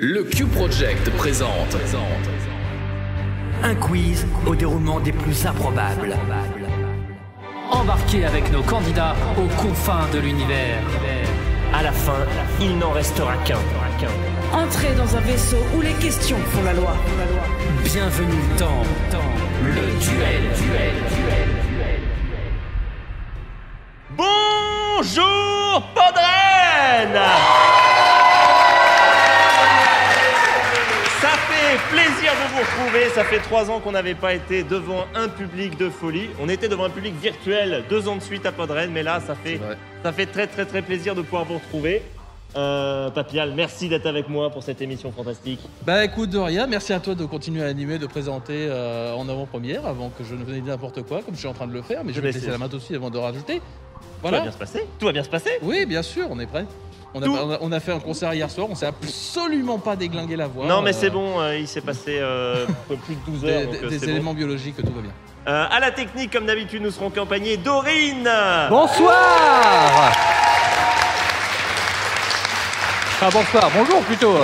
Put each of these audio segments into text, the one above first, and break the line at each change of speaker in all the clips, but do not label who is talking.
Le Q-Project présente
un quiz au déroulement des plus improbables.
Embarquez avec nos candidats aux confins de l'univers.
À la fin, il n'en restera qu'un.
Entrez dans un vaisseau où les questions font la loi.
Bienvenue dans
Le duel.
Bonjour Podren! Ça fait plaisir de vous retrouver, ça fait 3 ans qu'on n'avait pas été devant un public de folie. On était devant un public virtuel 2 ans de suite à Podren, mais là ça fait très plaisir de pouvoir vous retrouver. Papial, merci d'être avec moi pour cette émission fantastique.
Bah écoute, de rien, merci à toi de continuer à animer, de présenter en avant-première avant que je ne venais n'importe quoi, comme je suis en train de le faire, mais je vais te laisser la main aussi avant de rajouter. Voilà.
Tout va bien se passer.
Oui, bien sûr, on est prêt. On a fait un concert hier soir, on s'est absolument pas déglingué la voix.
Non mais c'est bon, il s'est passé plus de 12 heures.
Des éléments biologiques, tout va bien.
À la technique, comme d'habitude, nous serons accompagnés d'Aurine.
Bonsoir. Enfin bonsoir, bonjour plutôt.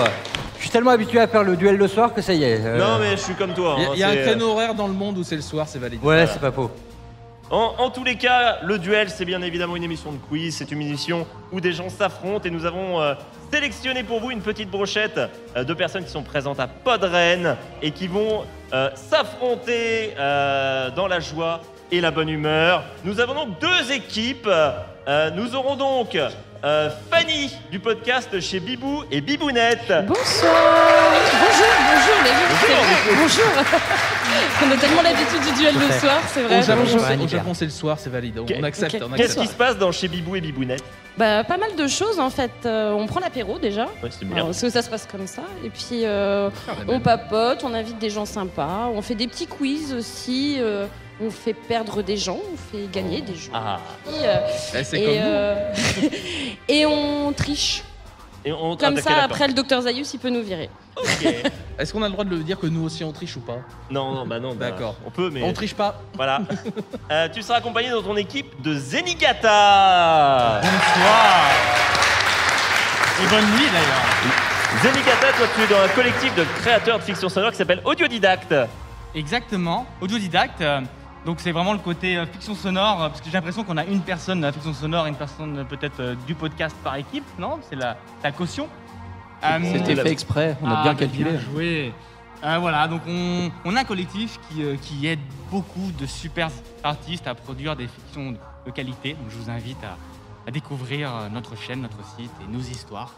Je suis tellement habitué à faire le duel le soir que ça y est.
Non mais je suis comme toi.
Il y a un créneau horaire dans le monde où c'est le soir, c'est validé.
Ouais, voilà. C'est pas faux.
En tous les cas, le duel, c'est bien évidemment une émission de quiz. C'est une émission où des gens s'affrontent et nous avons sélectionné pour vous une petite brochette de personnes qui sont présentes à Podren et qui vont s'affronter dans la joie et la bonne humeur. Nous avons donc 2 équipes. Nous aurons donc Fanny du podcast chez Bibou et Bibounette.
Bonsoir. Bonjour. On a tellement l'habitude du duel le soir, c'est vrai.
Au Japon, c'est le soir, c'est valide. On accepte.
Okay.
Qu'est-ce qui se passe dans chez Bibou et Bibounette?
Bah, pas mal de choses en fait. On prend l'apéro déjà.
Ouais, c'est bien.
Parce que ça se passe comme ça. Et puis on papote, on invite des gens sympas, on fait des petits quiz aussi. On fait perdre des gens, on fait gagner des gens.
Ah.
C'est comme nous.
Et on triche. Comme ça, après, le docteur Zayus, il peut nous virer.
Ok.
Est-ce qu'on a le droit de le dire que nous aussi on triche ou pas?
Non.
D'accord.
On peut, mais...
On triche pas.
Voilà. Tu seras accompagné dans ton équipe de Zenigata.
Bonsoir. Et bonne nuit d'ailleurs.
Zenigata, toi tu es dans un collectif de créateurs de fiction sonore qui s'appelle Audiodidacte.
Exactement, Audiodidacte. Donc c'est vraiment le côté fiction sonore, parce que j'ai l'impression qu'on a une personne de la fiction sonore et une personne peut-être du podcast par équipe, non? C'est la caution.
C'était fait exprès, on a bien calculé.
Bien joué. Voilà, donc on a un collectif qui aide beaucoup de super artistes à produire des fictions de qualité. Donc je vous invite à découvrir notre chaîne, notre site et nos histoires,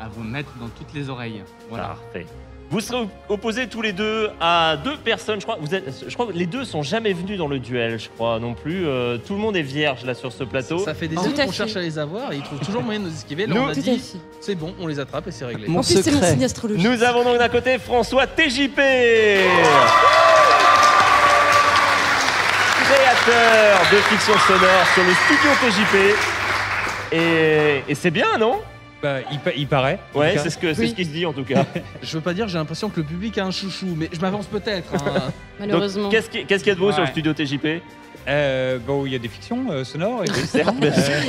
à vous mettre dans toutes les oreilles. Voilà.
Parfait. Vous serez opposés tous les deux à 2 personnes, je crois que les 2 sont jamais venus dans le duel, je crois, non plus. Tout le monde est vierge là sur ce plateau.
Ça fait des années qu'on cherche à les avoir et ils trouvent toujours moyen de nous esquiver. Là, on a dit, c'est bon, on les attrape et c'est réglé.
En plus, c'est mon signe astrologique.
Nous avons donc d'un côté François TJP, créateur de fiction sonore sur le studio TJP. Et c'est bien, non?
Bah, il paraît.
Ouais, c'est ce qui se dit en tout cas.
Je veux pas dire, j'ai l'impression que le public a un chouchou, mais je m'avance peut-être. Hein.
Malheureusement.
Qu'est-ce qu'il y a de beau sur le studio TJP?
Bon, il y a des fictions sonores.
Certes,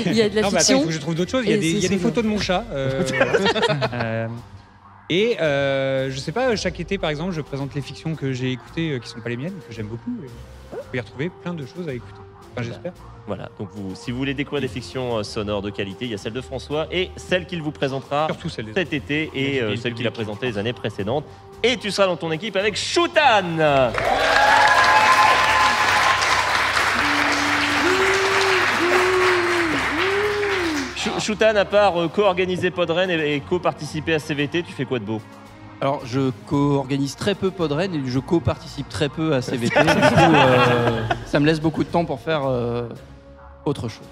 il y a de la
non,
fiction.
Mais attends, il faut que je trouve d'autres choses. Il y a des photos de mon chat. Et je sais pas, chaque été par exemple, je présente les fictions que j'ai écoutées qui sont pas les miennes, que j'aime beaucoup. Et vous pouvez y retrouver plein de choses à écouter. Enfin, j'espère.
Voilà, donc si vous voulez découvrir des fictions sonores de qualité, il y a celle de François et celle qu'il vous présentera cet été et celle qu'il a présentée les années précédentes. Et tu seras dans ton équipe avec Shoutan. Shoutan, à part co-organiser Podren et co-participer à CVT, tu fais quoi de beau?
Alors, je co-organise très peu Podren et je co-participe très peu à CVT. Du coup, ça me laisse beaucoup de temps pour faire autre chose.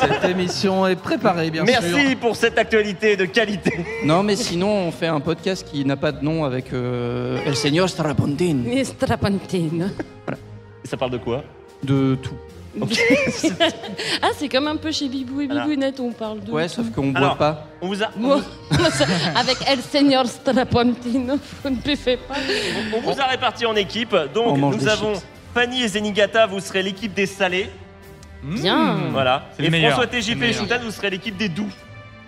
Cette émission est préparée, bien sûr.
Merci pour cette actualité de qualité.
Non, mais sinon, on fait un podcast qui n'a pas de nom avec El Señor Strapontin.
Strapontin.
Voilà.
Et ça parle de quoi?
De tout.
Okay.
Ah, c'est comme un peu chez Bibou et Bibounette, on parle de.
Ouais, sauf qu'on boit pas.
On vous a.
Avec El Señor Strapontino, vous ne buvez pas.
On vous a répartis en équipe. Donc, nous avons Fanny et Zenigata, vous serez l'équipe des salés.
Bien.
Voilà.
Et
François TJP et Shoutan, vous serez l'équipe des doux.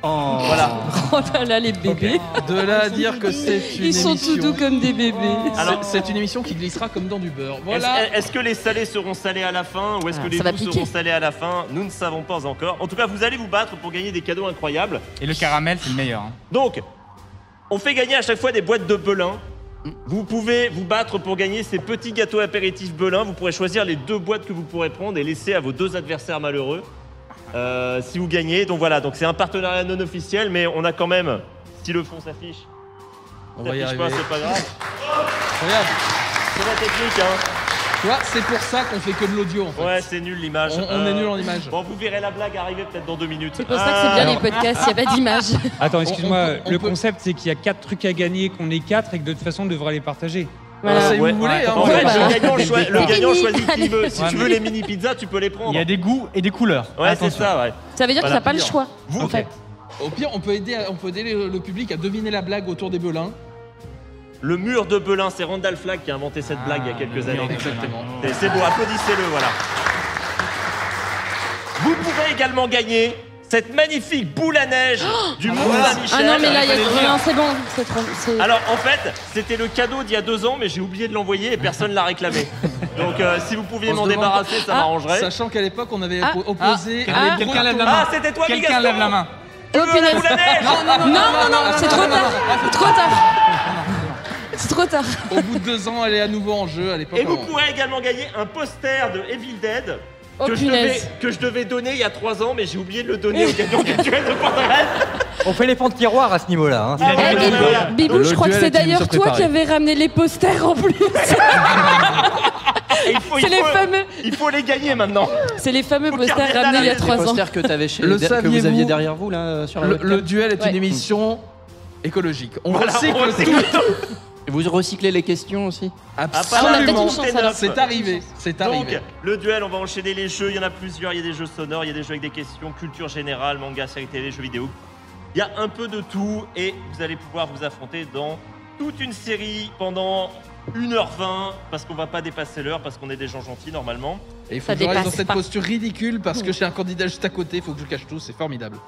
Voilà.
Oh là là, les bébés.
De là à dire que c'est une
Ils sont
émission...
tout doux comme des bébés.
Alors,
C'est une émission qui glissera comme dans du beurre. Voilà.
Est-ce que les salés seront salés à la fin ou est-ce que les
ça va
doux
piquer.
seront salés à la fin? Nous ne savons pas encore. En tout cas, vous allez vous battre pour gagner des cadeaux incroyables.
Et le caramel, c'est le meilleur. Hein.
Donc, on fait gagner à chaque fois des boîtes de Belin. Vous pouvez vous battre pour gagner ces petits gâteaux apéritifs Belin. Vous pourrez choisir les 2 boîtes que vous pourrez prendre et laisser à vos 2 adversaires malheureux si vous gagnez. Donc voilà, donc c'est un partenariat non officiel, mais on a quand même, si le fond s'affiche,
On va y
s'affiche
arriver.
pas, c'est pas grave.
Regarde,
C'est la technique, hein.
tu vois, c'est pour ça qu'on fait que de l'audio en fait.
Ouais, c'est nul l'image.
On est nul en image.
Bon, vous verrez la blague arriver peut-être dans 2 minutes.
C'est pour ça que c'est bien les podcasts, il n'y a pas d'image.
Attends, excuse-moi,
on
le
peut-
concept c'est qu'il y a 4 trucs à gagner, qu'on est 4 et que de toute façon on devrait les partager.
Voilà.
C'est
Ouais.
vous voulez, hein.
En fait,
bah.
le gagnant, le gagnant choisit qui veut. Si
Ouais,
tu
mais-
veux les mini pizzas, tu peux les prendre.
Il y a des goûts et des couleurs.
Ouais, c'est
Attention.
ça, ouais.
Ça veut dire
Voilà.
que t'as pas le choix.
Vous,
en fait.
Au pire, on peut aider le public à deviner la blague autour des Belins.
Le mur de Belin, c'est Randall Flagg qui a inventé cette blague il y a quelques
le mur
années.
de
Exactement.
C'est beau, applaudissez-le, voilà. Vous pouvez également gagner cette magnifique boule à neige du Mont Saint-Michel.
Ah non, mais là, il y a non, c'est bon. C'est trop.
Alors en fait, c'était le cadeau d'il y a 2 ans, mais j'ai oublié de l'envoyer et personne l'a réclamé. Donc si vous pouviez
On
m'en
se demande-
débarrasser, ça m'arrangerait.
Sachant qu'à l'époque, on avait
Ah.
opposé.
Ah. Quelqu'un lève la main.
Ah, c'était toi,
Quelqu'un
Gaston.
lève la main.
Oh,
Tu veux la
punaise.
boule à neige
Non, c'est trop tard. C'est trop tard. C'est trop tard.
Au bout de 2 ans, elle est à nouveau en jeu à l'époque.
Et vous pourrez également gagner un poster de Evil Dead
Oh, punaise.
que je devais donner il y a 3 ans, mais j'ai oublié de le donner au gagnant virtuel de Podren.
On fait les fonds de tiroir à ce niveau-là. Hein.
Il a
Ah,
dit-
ouais,
Bibou,
voilà.
Bibou,
Le
je crois que
duel
c'est
est une
d'ailleurs
émission
toi qui
préparée.
avais ramené les posters en plus.
Et
C'est les fameux.
il faut les gagner maintenant.
C'est les fameux
Faut
posters
garder la
ramenés il y a
tête.
3
Les
ans.
posters que, t'avais
Le
que vous
saviez-vous
aviez derrière vous là sur la webcam.
Le duel est
Ouais.
une émission écologique. On
Voilà,
recycle
on recycle
tout.
Et vous recyclez les questions aussi?
Ah, on a
Absolument.
peut-être une chance, alors.
C'est arrivé. C'est
Donc,
arrivé.
le duel, on va enchaîner les jeux. Il y en a plusieurs. Il y a des jeux sonores, il y a des jeux avec des questions, culture générale, manga, série télé, jeux vidéo. Il y a un peu de tout et vous allez pouvoir vous affronter dans toute une série pendant 1h20 parce qu'on va pas dépasser l'heure parce qu'on est des gens gentils normalement.
Et il faut
Ça
que je reste dans
dépasse
cette
pas.
posture ridicule parce que j'ai un candidat juste à côté. Il faut que je cache tout. C'est formidable.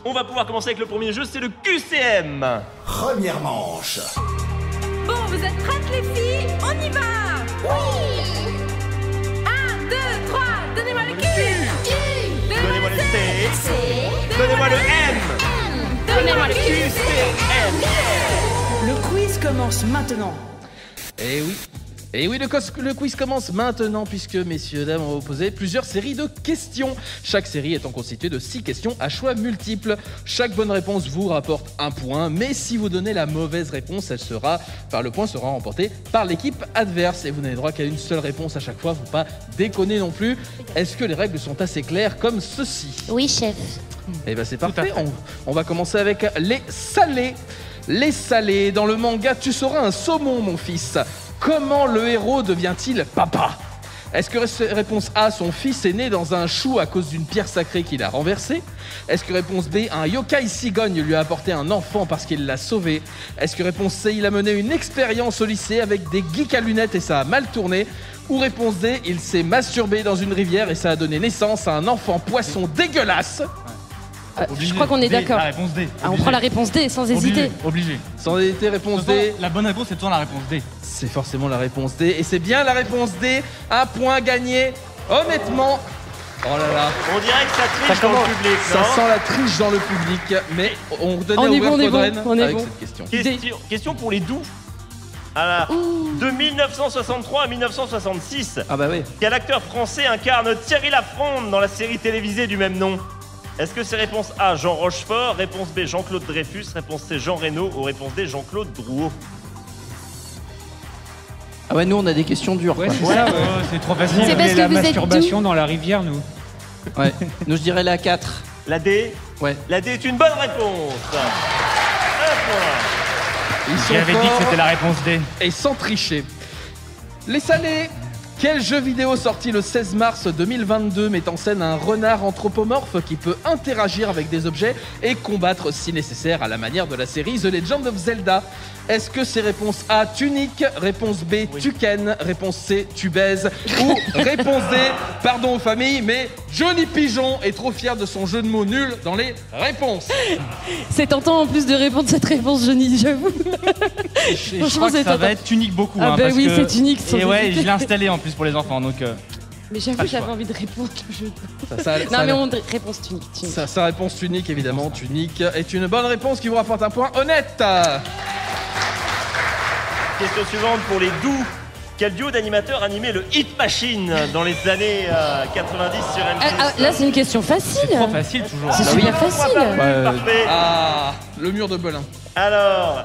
On va pouvoir commencer avec le premier jeu, c'est le QCM.
Première manche.
Bon, vous êtes prêtes les filles? On y va! Oui! 1, 2, 3, donnez-moi le Q!
Donnez-moi le C. Donnez-moi le M.
Donnez-moi le Q!
QCM.
Le quiz commence maintenant.
Eh oui. Et oui, le quiz commence maintenant puisque, messieurs, dames, on va vous poser plusieurs séries de questions. Chaque série étant constituée de 6 questions à choix multiples. Chaque bonne réponse vous rapporte 1 point, mais si vous donnez la mauvaise réponse, le point sera remporté par l'équipe adverse. Et vous n'avez droit qu'à une seule réponse à chaque fois, faut pas déconner non plus. Est-ce que les règles sont assez claires comme ceci?
Oui, chef.
Eh ben c'est parfait, on va commencer avec les salés. Les salés, dans le manga, tu seras un saumon, mon fils. Comment le héros devient-il papa? Est-ce que réponse A, son fils est né dans un chou à cause d'une pierre sacrée qu'il a renversée? Est-ce que réponse B, un yokai cigogne lui a apporté un enfant parce qu'il l'a sauvé? Est-ce que réponse C, il a mené une expérience au lycée avec des geeks à lunettes et ça a mal tourné? Ou réponse D, il s'est masturbé dans une rivière et ça a donné naissance à un enfant poisson dégueulasse?
Je crois qu'on est
D,
d'accord.
La réponse D.
Ah, on prend la réponse D sans hésiter.
Obligé.
Sans hésiter, réponse D.
La bonne réponse, c'est toujours la réponse D.
C'est forcément la réponse D. Et c'est bien la réponse D. Un point gagné. Honnêtement. Oh là là.
On dirait que ça triche dans le public,
Ça
non?
sent la triche dans le public. Mais on redonnait
On
à
est bon, on est bon,
Podren
on est
avec
bon.
cette question.
Question pour les doux. Alors, de 1963 à 1966,
Ah bah oui.
quel acteur français incarne Thierry Lafronde dans la série télévisée du même nom? Est-ce que c'est réponse A, Jean Rochefort, réponse B, Jean-Claude Dreyfus, réponse C, Jean Reno ou réponse D, Jean-Claude Drouot?
Ah ouais, nous on a des questions dures.
Ouais,
quoi.
c'est ça. Ouais.
C'est trop facile.
C'est parce que
la
vous êtes
masturbation dans la rivière, nous.
Ouais. Nous je dirais la 4.
La D?
Ouais.
La D est une bonne réponse. Un point.
Ils sont
J'avais dit que
forts
c'était la réponse D.
et sans tricher. Les salés. Quel jeu vidéo sorti le 16 mars 2022 met en scène un renard anthropomorphe qui peut interagir avec des objets et combattre si nécessaire à la manière de la série The Legend of Zelda? Est-ce que c'est réponse A, tunique, réponse B, tu ken, réponse C, tu baises, ou réponse D, pardon aux familles, mais Johnny Pigeon est trop fier de son jeu de mots nul dans les réponses.
C'est tentant en plus de répondre cette réponse, Johnny, j'avoue.
Je crois que ça va être tunique beaucoup.
Ah bah oui, c'est tunique.
Et ouais, je l'ai installé en plus pour les enfants, donc...
Mais j'avoue, j'avais envie de répondre le jeu. Non, mais on réponse tunique.
Sa réponse tunique, évidemment, tunique est une bonne réponse qui vous rapporte un point honnête.
Question suivante pour les doux. Quel duo d'animateurs animait le Hit Machine dans les années 90 sur M6?
Là, c'est une question facile.
C'est trop facile, toujours.
C'est super facile.
Parfait.
Ah, le mur de Belin.
Alors,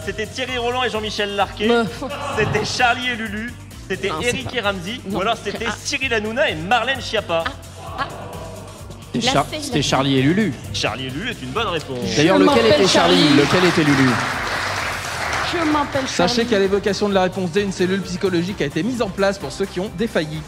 c'était Thierry Roland et Jean-Michel Larquet. C'était Charlie et Lulu. C'était Eric et Ramsey. Ou alors c'était Cyril Hanouna et Marlène Schiappa.
C'était Charlie et Lulu.
Charlie et Lulu est une bonne réponse.
D'ailleurs, lequel était Charlie? Lequel était Lulu?
Je m'appelle Charlie.
Sachez qu'à l'évocation de la réponse D, une cellule psychologique a été mise en place pour ceux qui ont défailli.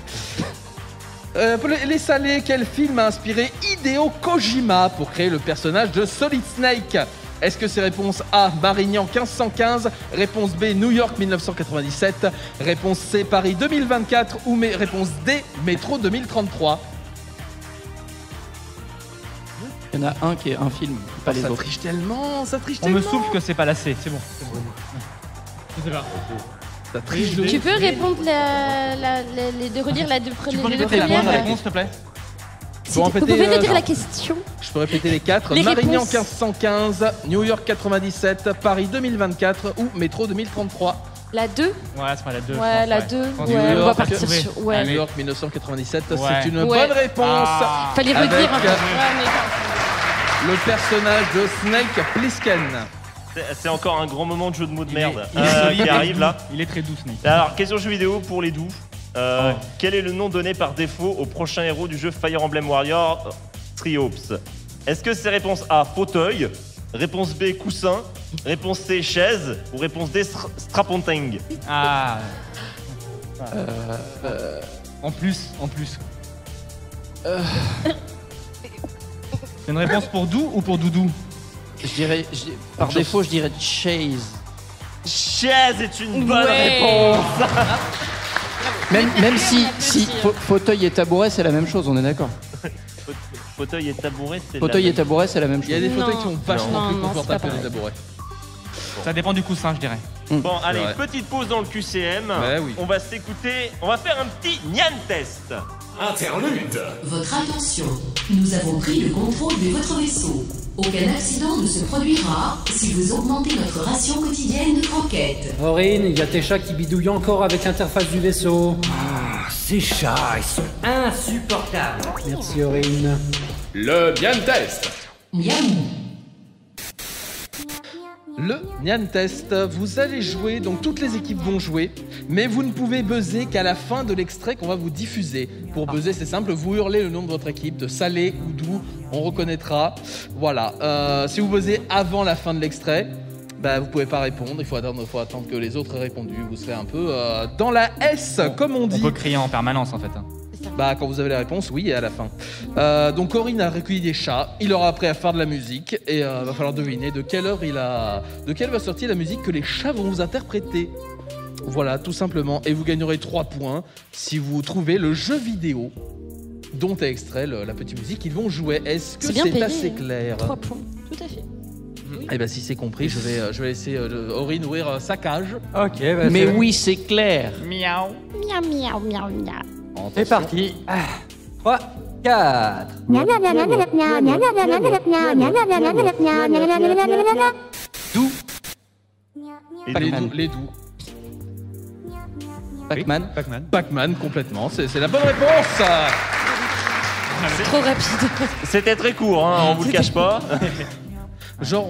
Pour les salés, quel film a inspiré Hideo Kojima pour créer le personnage de Solid Snake? Est-ce que c'est réponse A, Marignan 1515, réponse B, New York 1997, réponse C, Paris 2024 ou réponse D, Métro 2033?
Il y en a un qui est un film, pas les
ça
autres.
Triche tellement, ça triche
On
tellement.
me souffle que c'est pas la C, c'est bon. Je sais pas.
Ça triche de
Tu peux répondre de relire la deux
Tu peux
les deux
répéter la
premières
bonne réponse, s'il te plaît?
Vous pouvez redire la question?
Je peux répéter les quatre.
Les
Marignan
réponses.
1515, New York 97, Paris 2024 ou Métro 2033.
La 2?
Ouais, c'est pas la 2.
Ouais, la 2.
New
Ouais, on va
York,
partir sur...
New
Ouais.
York 1997,
Ouais.
c'est une
Ouais.
bonne réponse.
Fallait redire
Avec,
un peu.
le personnage de Snake Plissken.
C'est encore un grand moment de jeu de mots de merde
Il est solide,
qui arrive là.
Il est très doux, Snake.
Alors, question jeu vidéo pour les doux. Quel est le nom donné par défaut au prochain héros du jeu Fire Emblem Warrior Triops? Est-ce que c'est réponse A, fauteuil, réponse B, coussin, réponse C, chaise ou réponse D, straponting?
Ah. En plus. C'est une réponse pour doux ou pour doudou?
Par défaut, je dirais Chase.
Chaise est une bonne réponse.
Même si fauteuil et tabouret, c'est la même chose, on est d'accord.
Fauteuil et tabouret, c'est
Fauteuil et tabouret, c'est la même chose.
Il y a des fauteuils qui sont vachement plus
Non,
confortables
c'est
que
pas
des tabourets.
Ça dépend du coussin, je dirais.
Bon, allez,
vrai.
petite pause dans le QCM.
Ouais, oui.
On va s'écouter, on va faire un petit Nyan test.
Interlude.
Votre attention, nous avons pris le contrôle de votre vaisseau. Aucun accident ne se produira si vous augmentez notre ration quotidienne de croquettes.
Aurine, il y a tes chats qui bidouillent encore avec l'interface du vaisseau.
Ces chats, ils sont insupportables.
Merci Aurine.
Le Nyan Test.
Miaou.
Le Nyan Test, vous allez jouer, donc toutes les équipes vont jouer, mais vous ne pouvez buzzer qu'à la fin de l'extrait qu'on va vous diffuser. Pour buzzer, c'est simple, vous hurlez le nom de votre équipe, de salé ou doux, on reconnaîtra. Voilà, si vous buzzez avant la fin de l'extrait, bah, vous pouvez pas répondre, il faut attendre que les autres aient répondu, vous serez un peu dans la S, comme on dit.
On peut crier en permanence, en fait.
Bah, quand vous avez la réponse, oui, et à la fin. Donc Corinne a recueilli des chats, il aura appris à faire de la musique, et va falloir deviner de quelle heure de quelle va sortir la musique que les chats vont vous interpréter. Voilà, tout simplement. Et vous gagnerez 3 points si vous trouvez le jeu vidéo dont est extrait la petite musique qu'ils vont jouer. Est-ce que c'est assez clair?
3 points, tout à fait.
Eh ben si c'est compris, je vais laisser Aurine ouvrir sa cage.
Ok,
Mais oui, c'est clair.
Miaou.
Miaou, miaou, miaou, miaou.
C'est parti. 3, 4.
Doux.
Les doux.
Pac-Man.
Pac-Man, complètement. C'est la bonne réponse.
C'est trop rapide.
C'était très court, hein, on vous le cache pas.
Genre,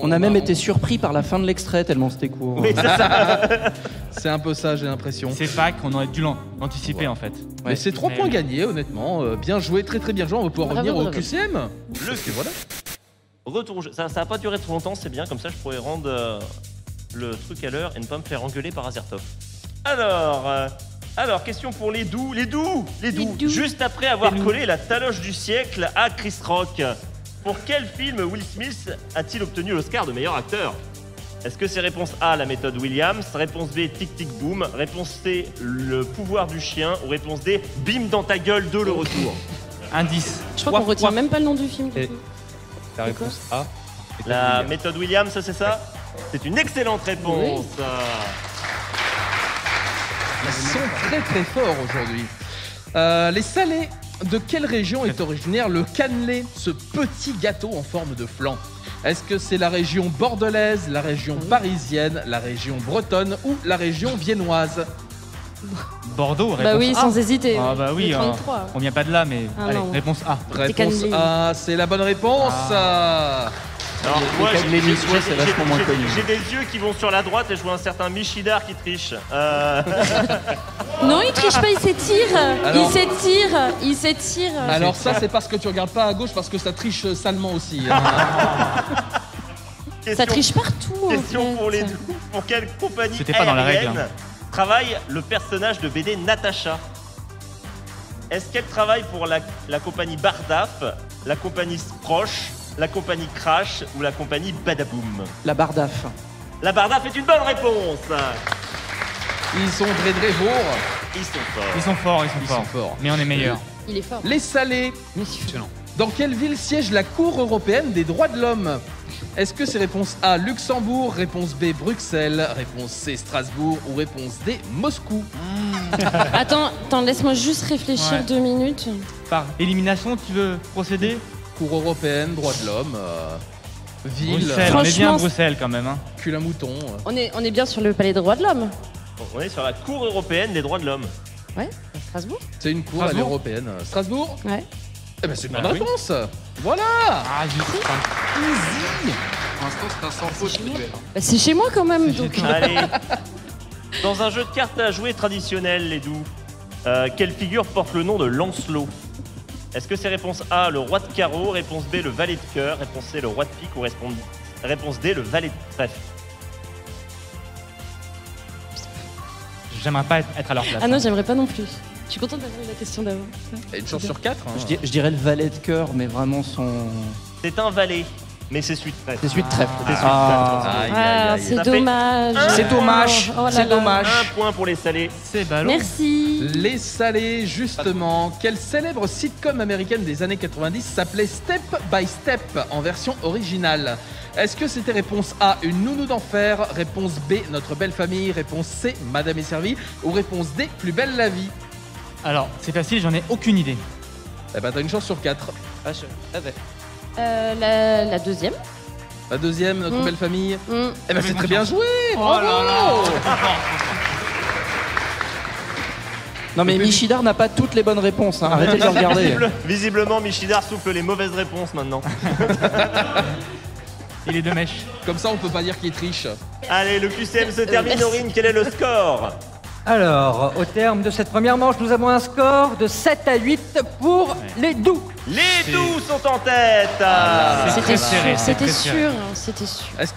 on a même été surpris par la fin de l'extrait tellement c'était court.
Oui, c'est ça.
C'est un peu ça, j'ai l'impression.
C'est Pâques, on aurait dû l'anticiper en fait.
Mais c'est 3 points gagnés, honnêtement. Bien joué, très très bien joué. On va pouvoir revenir au QCM. Voilà.
Retour, ça va pas durer trop longtemps, c'est bien, comme ça je pourrais rendre le truc à l'heure et ne pas me faire engueuler par Azertov. Alors, question pour les doux. Les doux. Juste après avoir collé la taloche du siècle à Chris Rock, pour quel film Will Smith a-t-il obtenu l'Oscar de meilleur acteur? Est-ce que c'est réponse A, la méthode Williams, réponse B, tic tic boom, réponse C, le pouvoir du chien, ou réponse D, bim dans ta gueule 2, le retour?
Indice.
Je crois qu'on retient même pas le nom du film.
Et la réponse A.
La méthode Williams, c'est ça? C'est une excellente réponse.
Ils sont très très forts aujourd'hui. Les salés, de quelle région est originaire le cannelé, ce petit gâteau en forme de flan? Est-ce que c'est la région bordelaise, la région parisienne, la région bretonne ou la région viennoise?
Bordeaux, réponse
Bah oui,
A.
sans hésiter.
Ah bah oui,
Le 33.
on vient pas de là, mais
Ah
allez,
non.
réponse A.
Réponse A, c'est la bonne réponse.
Alors, moi,
cannelés niçois, c'est vachement moins connu.
j'ai des yeux qui vont sur la droite et je vois un certain Michidar qui triche.
Non, il triche pas, il s'étire.
Alors-
Il s'étire.
Alors ça, c'est parce que tu regardes pas à gauche, parce que ça triche salement aussi. hein.
Ça triche partout. en
Question
fait.
pour les deux. Pour quelle compagnie
C'était pas dans la
aérienne
règle, hein.
travaille le personnage de BD Natacha? Est-ce qu'elle travaille pour la compagnie Bardaf, la compagnie Sproche, la compagnie Crash ou la compagnie Badaboom?
La Bardaf.
La Bardaf est une bonne réponse.
Ils sont Drédrévour.
Ils sont forts.
Ils sont forts, ils sont
Ils
forts.
sont forts.
Mais on est meilleurs.
Il est fort.
Les salés. Dans quelle ville siège la Cour européenne des droits de l'homme? Est-ce que c'est réponse A, Luxembourg, réponse B, Bruxelles, réponse C, Strasbourg ou réponse D, Moscou?
Attends, laisse-moi juste réfléchir
Ouais.
2 minutes.
Par élimination, tu veux procéder?
Cour européenne, droits de l'homme, ville,
Bruxelles, on est bien
Franchement,
à Bruxelles quand même. Hein.
cul à mouton.
On est bien sur le palais des droits de l'homme.
On est sur la Cour européenne des droits de l'homme.
Ouais, à Strasbourg.
C'est une cour
Strasbourg.
européenne. Strasbourg?
Ouais.
Eh ben c'est une bonne
Bah oui.
réponse. Voilà.
Ah,
Easy.
Pour l'instant, c'est un sans faute le duel.
Bah, c'est chez moi quand même. Donc.
Allez. Dans un jeu de cartes à jouer traditionnel, les doux, quelle figure porte le nom de Lancelot? Est-ce que c'est réponse A, le roi de carreau, réponse B, le valet de cœur, réponse C, le roi de pique ou réponse D, le valet de trèfle?
J'aimerais pas être à leur place.
Ah non, j'aimerais pas non plus. Je suis contente d'avoir eu la question d'avant.
Et une chance sur 4.
Je dirais le valet de cœur, mais vraiment son.
C'est un valet, mais c'est celui de trèfle.
C'est celui de trèfle.
C'est celui de
Ah.
trèfle.
Aïe,
Ah,
aïe, aïe.
c'est
Ça fait
dommage.
C'est dommage.
Oh là
C'est
là.
dommage.
Un point pour les salés.
C'est ballot.
Merci.
Les salés, justement. Quelle célèbre sitcom américaine des années 90 s'appelait Step by Step en version originale? Est-ce que c'était réponse A, une nounou d'enfer, réponse B, notre belle famille, réponse C, Madame est servie, ou réponse D, plus belle la vie?
Alors, c'est facile, j'en ai aucune idée.
Eh ben t'as une chance sur 4.
Ah, je savais.
La deuxième.
La deuxième, notre belle famille.
Mm.
Eh ben c'est très bien joué.
Oh
Bravo.
là là.
Non, mais Michidar n'a pas toutes les bonnes réponses. Hein. Arrêtez de le regarder.
Visiblement, Michidar souffle les mauvaises réponses maintenant.
Et les deux mèches.
Comme ça on peut pas dire qu'il triche.
Allez, le QCM se termine.
merci.
Aurine, quel est le score?
Alors, au terme de cette première manche, nous avons un score de 7 à 8 pour les doux.
Les doux sont en tête.
C'est très serré, c'est
C'était
très serré.
sûr. C'était sûr.
Est-ce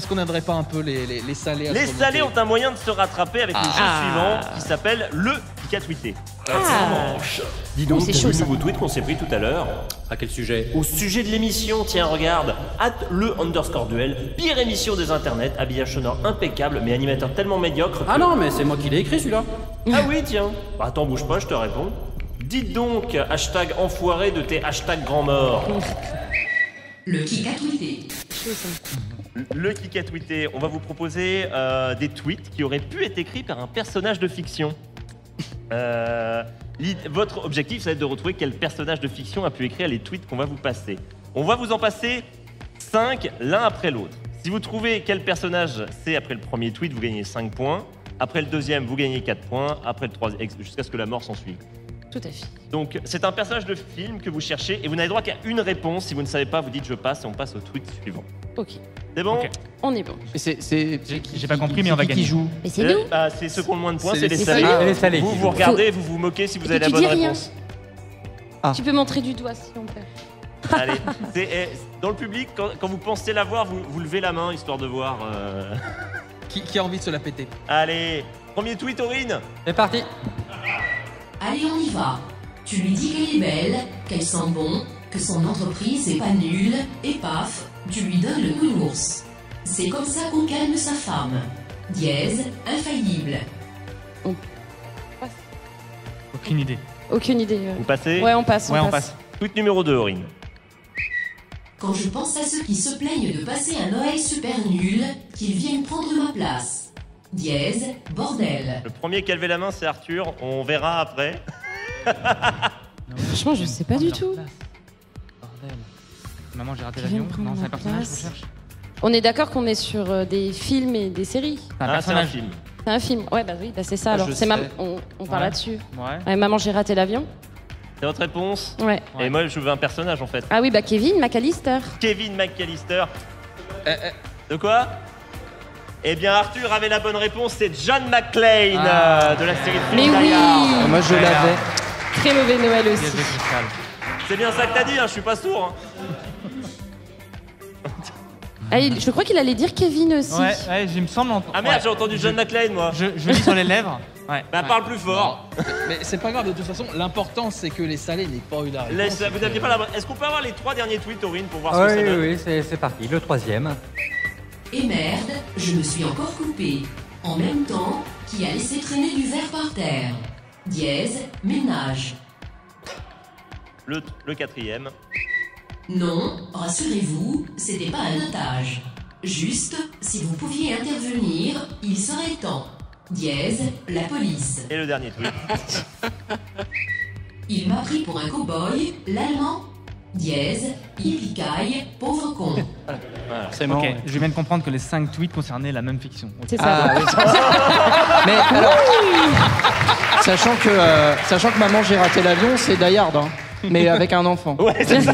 qu'on aiderait pas un peu les salés à
Les
se
salés
remonter?
ont un moyen de se rattraper avec le jeu suivant qui s'appelle le pic à tweeter.
Manche. Dis donc,
c'est
t'as
chaud,
vu le
ça.
nouveau tweet qu'on s'est pris tout à l'heure? À quel sujet? Au sujet de l'émission, tiens, regarde. @le_duel, pire émission des internets, habillage sonore impeccable, mais animateur tellement médiocre.
Ah non, mais c'est moi qui l'ai écrit celui-là.
Ah oui, tiens. Bah attends, bouge pas, je te réponds. Dites donc, hashtag enfoiré de tes hashtags grand mort.
Le kick à tweeter.
Le kick à tweeter, on va vous proposer des tweets qui auraient pu être écrits par un personnage de fiction. Votre objectif, ça va être de retrouver quel personnage de fiction a pu écrire les tweets qu'on va vous passer. On va vous en passer 5 l'un après l'autre. Si vous trouvez quel personnage c'est après le premier tweet, vous gagnez 5 points. Après le deuxième, vous gagnez 4 points. Après le troisième, jusqu'à ce que la mort s'en suive.
Tout à fait.
Donc, c'est un personnage de film que vous cherchez et vous n'avez droit qu'à une réponse. Si vous ne savez pas, vous dites je passe et on passe au tweet suivant.
Ok.
C'est bon?
Ok.
On est bon.
J'ai pas compris, mais on va gagner.
Qui joue?
Mais c'est nous.
C'est ceux qui ont le moins de points,
C'est
c'est
les
les
salés.
salés.
Ah, les salés.
Vous vous regardez, vous vous moquez si vous avez la
tu
bonne
dis rien.
réponse.
Tu peux montrer du doigt si on peut.
Allez, dans le public, quand vous pensez l'avoir, vous levez la main histoire de voir.
Qui a envie de se la péter?
Allez, premier tweet, Aurine.
C'est parti.
Allez, on y va. Tu lui dis qu'elle est belle, qu'elle sent bon, que son entreprise est pas nulle, et paf, tu lui donnes le nounours. C'est comme ça qu'on calme sa femme. Dièse, infaillible.
Aucune idée.
Aucune idée.
Vous passez?
Ouais, on passe.
Ouais, on passe.
Tweet numéro 2, Aurine.
Quand je pense à ceux qui se plaignent de passer un Noël super nul, qu'ils viennent prendre ma place. Dièse, bordel.
Le premier qui a levé la main, c'est Arthur. On verra après.
Franchement, je sais pas du tout.
Bordel. Maman, j'ai raté
Qui vient
l'avion.
prendre
Non, c'est
ma
un personnage
place.
qu'on cherche.
On est d'accord qu'on est sur des films et des séries.
C'est un
C'est un
personnage.
film.
C'est un film. Ouais, bah oui, bah c'est ça. Alors,
je
c'est
sais.
on parle
Ouais.
là-dessus.
Ouais.
Ouais, maman, j'ai raté l'avion.
C'est votre réponse?
Ouais.
Et moi, je veux un personnage en fait.
Ah oui, bah Kevin McAllister.
Kevin McAllister. De quoi? Eh bien, Arthur avait la bonne réponse. C'est John McClane de la série de
Mais
films
oui.
Die Hard.
Moi, je l'avais.
Très mauvais Noël aussi.
Pièce de cristal.
C'est bien ça que t'as dit, hein, je suis pas sourd. Hein.
Ah, je crois qu'il allait dire Kevin aussi.
Ouais, ouais, il me semble.
Ah merde, j'ai entendu John McClane moi.
Je lis sur les lèvres. Ouais.
Bah parle plus fort.
Mais c'est pas grave, de toute façon, l'important c'est que les salés n'aient pas eu la réponse.
Vous n'aviez pas la bonne. Est-ce qu'on peut avoir les 3 derniers tweets, Aurine, pour voir ce
Oui,
que ça donne?
oui, c'est parti. Le troisième.
Et merde, je me suis encore coupé. En même temps, qui a laissé traîner du verre par terre. Dièse, ménage.
Le 4e.
Non, rassurez-vous, c'était pas un otage. Juste, si vous pouviez intervenir, il serait temps. Dièse, la police.
Et le dernier tweet.
Il m'a pris pour un cow-boy, l'allemand. Dièse, yippee-ki-yay, pauvre con.
Ok, je viens de comprendre que les 5 tweets concernaient la même fiction.
C'est ça.
Ah, oui. Mais alors, sachant que maman, j'ai raté l'avion, c'est Die Hard, hein. Mais avec un enfant.
Ouais, c'est ça.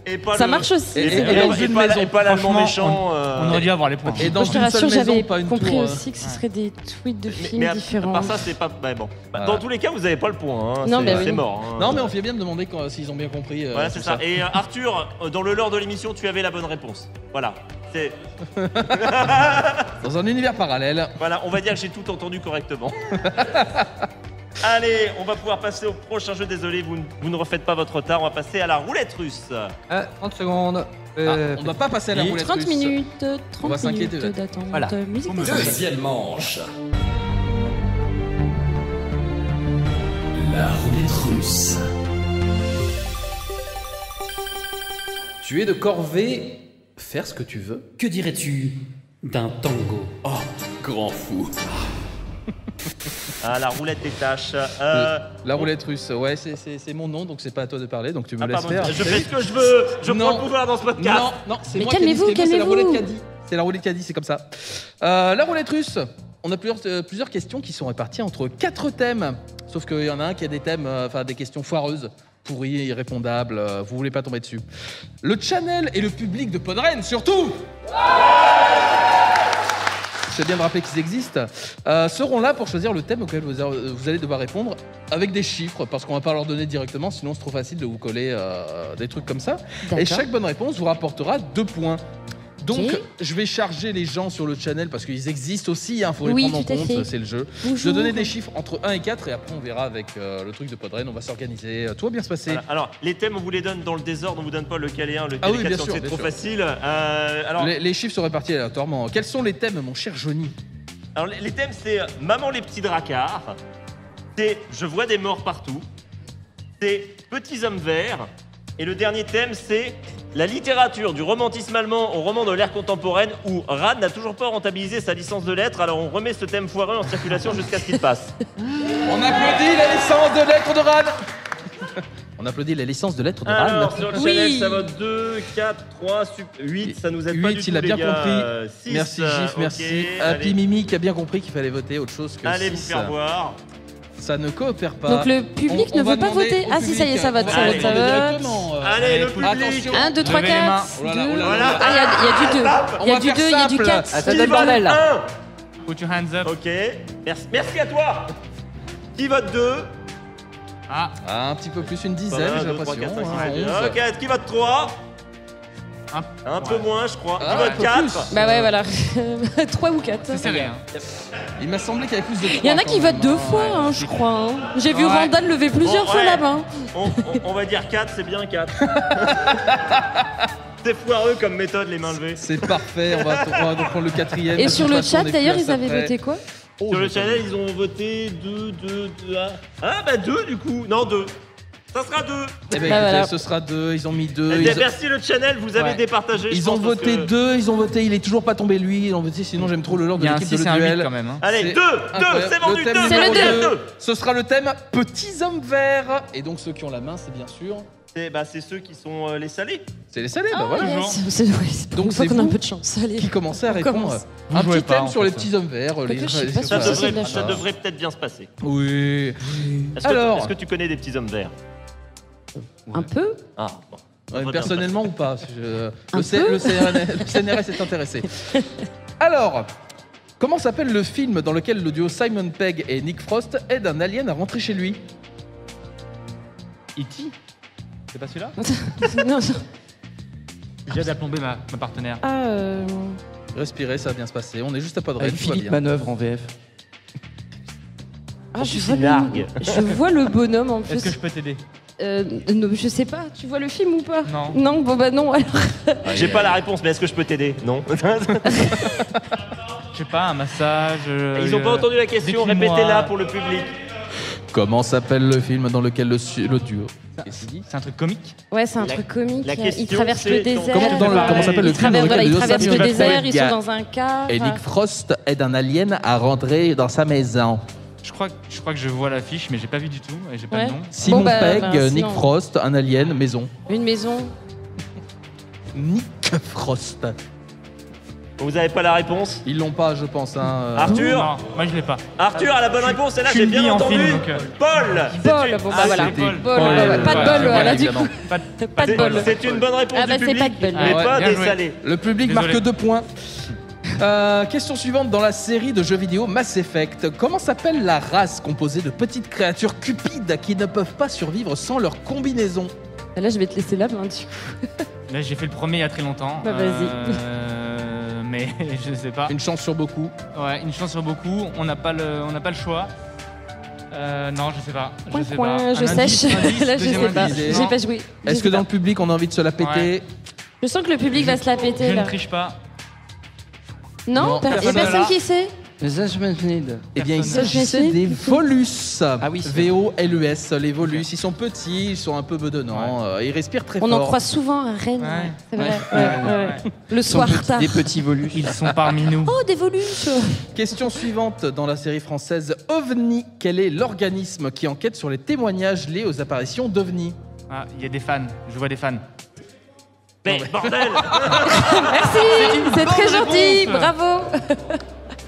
Et pas
Ça
le-
marche aussi.
Et,
dans une maison.
et pas l'allemand
Franchement,
méchant.
On aurait dû avoir les points.
Et dans
Moi, je te
une
rassure,
seule maison,
j'avais
pas une
compris
tour.
aussi que ce serait des tweets de films
mais
différents.
à part ça, c'est pas. Bah, bon. Bah, dans tous les cas, vous avez pas le point. Hein.
Non,
c'est
bah oui.
c'est mort. Hein.
Non, mais on fait bien de demander s'ils ont bien compris.
Voilà,
tout
c'est ça. Et Arthur, dans le lore de l'émission, tu avais la bonne réponse. Voilà. C'est.
Dans un univers parallèle.
Voilà, on va dire que j'ai tout entendu correctement. Allez, on va pouvoir passer au prochain jeu. Désolé, vous ne refaites pas votre retard. On va passer à la roulette russe.
30 secondes.
On va pas passer à la roulette
30
russe.
minutes,
On va
30 minutes
s'inquiéter, là.
d'attente.
Voilà.
Musique.
Deuxième manche. La roulette russe.
Tu es de corvée, faire ce que tu veux. Que dirais-tu d'un tango?
Oh, grand fou.
Ah, la roulette des tâches.
La roulette russe, ouais, c'est mon nom, donc c'est pas à toi de parler, donc tu me laisses
pardon,
faire.
je fais ce que je veux. Je
Non.
prends le pouvoir dans ce podcast.
Non, c'est
Mais
moi qui ai dit ce
calmez-vous,
qui est bien, c'est la
calmez-vous.
roulette qui a dit. C'est la roulette qui a dit, c'est comme ça. La roulette russe, on a plusieurs questions qui sont réparties entre 4 thèmes. Sauf qu'il y en a un qui a des thèmes, enfin des questions foireuses, pourries, irrépondables, vous voulez pas tomber dessus. Le channel et le public de Podren, surtout c'est bien de rappeler qu'ils existent, seront là pour choisir le thème auquel vous allez devoir répondre avec des chiffres, parce qu'on va pas leur donner directement, sinon c'est trop facile de vous coller des trucs comme ça.
D'accord.
Et chaque bonne réponse vous rapportera 2 points. Donc,
Ok.
je vais charger les gens sur le channel parce qu'ils existent aussi, il faut les
Oui,
prendre en
tout à fait.
compte, c'est le jeu. Je
Bonjour.
vais donner des chiffres entre 1 et 4 et après on verra avec le truc de Podren, on va s'organiser. Tout va bien se passer.
Voilà. Alors, les thèmes, on vous les donne dans le désordre, on vous donne pas lequel est 1, lequel
Ah oui,
est 4,
bien
sinon
sûr,
c'est
bien
trop
sûr.
facile. Alors,
Les chiffres sont répartis aléatoirement. Quels sont les thèmes, mon cher Johnny?
alors, les thèmes, c'est Maman les petits dracards, c'est Je vois des morts partout, c'est Petits hommes verts, et le dernier thème, c'est la littérature du romantisme allemand au roman de l'ère contemporaine où Rad n'a toujours pas rentabilisé sa licence de lettres, alors on remet ce thème foireux en circulation jusqu'à ce qu'il passe.
On applaudit la licence de lettres de Rad. On applaudit la licence de lettres de Rad.
Alors, sur le
Oui.
channel, ça vote 2, 4, 3, 8, ça nous aide pas
8,
du tout,
il a
les
bien
gars.
compris.
6,
Merci Gif, merci.
ok,
Happy
allez.
Mimi qui a bien compris qu'il fallait voter autre chose que
Allez vous
6.
faire voir.
Ça ne coopère pas.
Donc le public ne
va
veut pas
demander
voter.
au
Ah si, ça y est,
public,
ça vote,
on
ça
va
vote,
demander
ça vote.
directement,
Allez, le public.
Attention.
1, 2, 3,
Levez les mains.
4.
Oh là là, oh là là.
Voilà.
Ah, il y a du 2.
On
Il y a
va
du
faire
2, il y a du
simple.
4.
Ah, ça
Qui
donne le
vote
bordel là.
1.
Put your hands up.
Ok, merci à toi. Qui vote 2?
Ah,
Ah, un petit peu plus, une dizaine,
1,
j'ai
2, 3,
l'impression.
4, 5, 6, 7,
11.
8. Ok, qui vote 3? Un peu
ouais.
moins, je crois.
Ah,
Qui vote
un peu
4?
plus.
Bah ouais, voilà. 3 ou 4.
c'est serré. Hein.
Il m'a semblé qu'il y avait plus de
Il y en a
trois,
qui
quand
votent
même,
2
hein.
fois, hein, je crois. hein. J'ai vu
Ouais.
Randall lever plusieurs
Bon,
fois
ouais.
la main.
On va dire 4, c'est bien 4. C'est foireux comme méthode, les mains levées.
C'est parfait, on va donc prendre le quatrième.
Et
De
sur
toute
le
façon,
chat,
on est
d'ailleurs,
plus
ils
à
avaient
ça
voté
près.
quoi?
Sur le channel, ils ont voté 2. Ah bah 2 du coup. Non, 2. Ça sera 2.
Eh ben,
Bah,
écoutez,
voilà.
ce sera 2, ils ont mis 2.
Eh bien, merci le channel, vous avez départagé. je
Ils ont
pense, parce
voté
que-
2, ils ont voté, il est toujours pas tombé lui, ils ont voté sinon j'aime trop le lore de
Il y a un
l'équipe de
6
le
et un 8
duel.
quand même, hein.
Allez,
C'est
2,
incroyable.
c'est vendu,
Le thème
2,
numéro
c'est le
2.
deux.
Ce sera le thème petits hommes verts. Et donc ceux qui ont la main, c'est bien sûr.
C'est ceux qui sont les salés.
C'est les salés, bah
Ah,
voilà.
yes. C'est pour
Donc
une fois
c'est
qu'on a un
vous
peu de chance. Allez.
qui commencez à
On
répondre.
commence.
Un
Vous jouez
petit
pas,
thème
en
sur les
fait.
petits hommes verts.
Quoique, je sais pas si
Ça
c'est
devrait,
de la
ça
chance.
devrait peut-être bien se passer.
Oui.
Est-ce que tu connais des petits hommes verts?
Un peu.
Ah, bon.
Ouais, personnellement ou pas
Un peu
le CNRS est intéressé. Alors, comment s'appelle le film dans lequel le duo Simon Pegg et Nick Frost aide un alien à rentrer chez lui?
E.T. C'est pas celui-là?
Non, non.
J'ai hâte d'applomber ma partenaire.
Ah,
Respirez, ça va bien se passer. On est juste à pas de rêve,
Avec
tout va
Philippe
bien.
Manœuvre en VF.
ah, je
plus,
vois
il largue.
je vois le bonhomme en plus.
Est-ce que je peux t'aider?
Non, je sais pas. Tu vois le film ou pas?
Non.
Non, bon bah non. Alors.
J'ai pas la réponse, mais est-ce que je peux t'aider? Non.
Je sais pas, un massage.
Ils ont pas entendu la question,
décris-moi.
répétez-la pour le public.
Comment s'appelle le film dans lequel le duo
C'est un truc comique?
Ouais, c'est un truc comique.
la
Il
question,
traverse
c'est
le désert.
comment s'appelle le film dans lequel
Ils
le
traversent
Simon
le désert,
Pegg
ils sont dans un car.
et Nick Frost aide un alien à rentrer dans sa maison?
Je crois que je vois l'affiche, mais j'ai pas vu du tout et j'ai pas
Ouais.
le nom.
Simon
Bon, bah,
Pegg,
bah,
Nick
sinon.
Frost, un alien, maison.
Une maison.
Nick Frost.
Vous avez pas la réponse?
Ils l'ont pas, je pense. Hein.
Arthur?
Non, moi je l'ai pas.
Arthur a la bonne réponse, et là
Je suis
j'ai
une
bien
bille en
entendu.
film, donc,
Paul!
Paul, bon bah voilà.
c'était
Paul,
Paul.
ouais, ouais, pas de bol,
Voilà,
voilà, du
évidemment.
coup. Pas de bol.
C'est une bonne réponse
Ah bah
du
c'est
public,
pas de bol.
mais
Ah ouais,
pas
bien
des
joué.
salés.
Le public
Désolé.
marque 2 points. Question suivante dans la série de jeux vidéo Mass Effect. Comment s'appelle la race composée de petites créatures cupides qui ne peuvent pas survivre sans leur combinaison?
Là, je vais te laisser la main, du coup.
Là, j'ai fait le premier il y a très longtemps.
Bah, vas-y.
Mais je sais pas.
Une chance sur beaucoup.
Ouais, une chance sur beaucoup. On n'a pas le choix. Non, je sais pas.
Point,
Je sais
point,
pas.
je
Un indice,
sèche.
indice,
Là, je
deuxième
sais pas.
indice.
J'ai
Non.
pas joué.
Est-ce
Je
que
sais
dans
pas.
le public on a envie de se la péter?
Ouais.
Je sens que le public va se la péter
Je
là.
ne triche pas.
Non,
Non,
et
personne
personne
là.
qui sait.
Les Ashmanid.
Eh bien, il
Personne.
s'agissait des Volus.
Ah oui, c'est
V-O-L-U-S. Les Volus, ils sont petits, ils sont un peu bedonnants, ils respirent très
On
fort.
en croise souvent à Rennes.
Ouais.
C'est vrai.
Ouais.
Ouais. Le soir tard.
Des petits volus.
Ils sont parmi nous.
Oh, des volus.
Question suivante dans la série française OVNI. Quel est l'organisme qui enquête sur les témoignages liés aux apparitions d'OVNI?
Ah, il y a des fans. Je vois des fans.
Mais bordel!
Merci, c'est très
bonne
gentil.
réponse.
Bravo.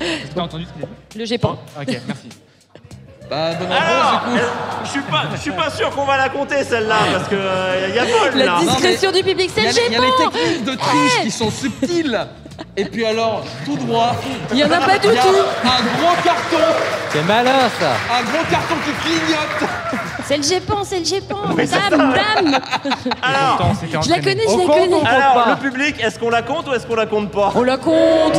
Tu as entendu ce qu'il a dit?
Le GEPAN.
Ok, merci.
Bah, bonne
Alors,
réponse du coup.
je suis pas sûr qu'on va la compter celle-là parce que y a Paul
La
là.
discrétion du public, c'est
Il y
le
a les
GEPAN.
techniques de triche qui sont subtiles. Et puis alors, tout droit.
Il y en a pas du
il y a
tout.
Un gros carton.
C'est malin ça.
Un gros carton qui clignote.
C'est le GEPAN, c'est le GEPAN.
Oui, c'est
Dame, dame.
Alors,
Pourtant, c'était
Je la
entraîné.
connais, je
Au
la
compte,
connais.
on-
alors
pas.
le public, est-ce qu'on la compte ou est-ce qu'on la compte pas?
On la compte.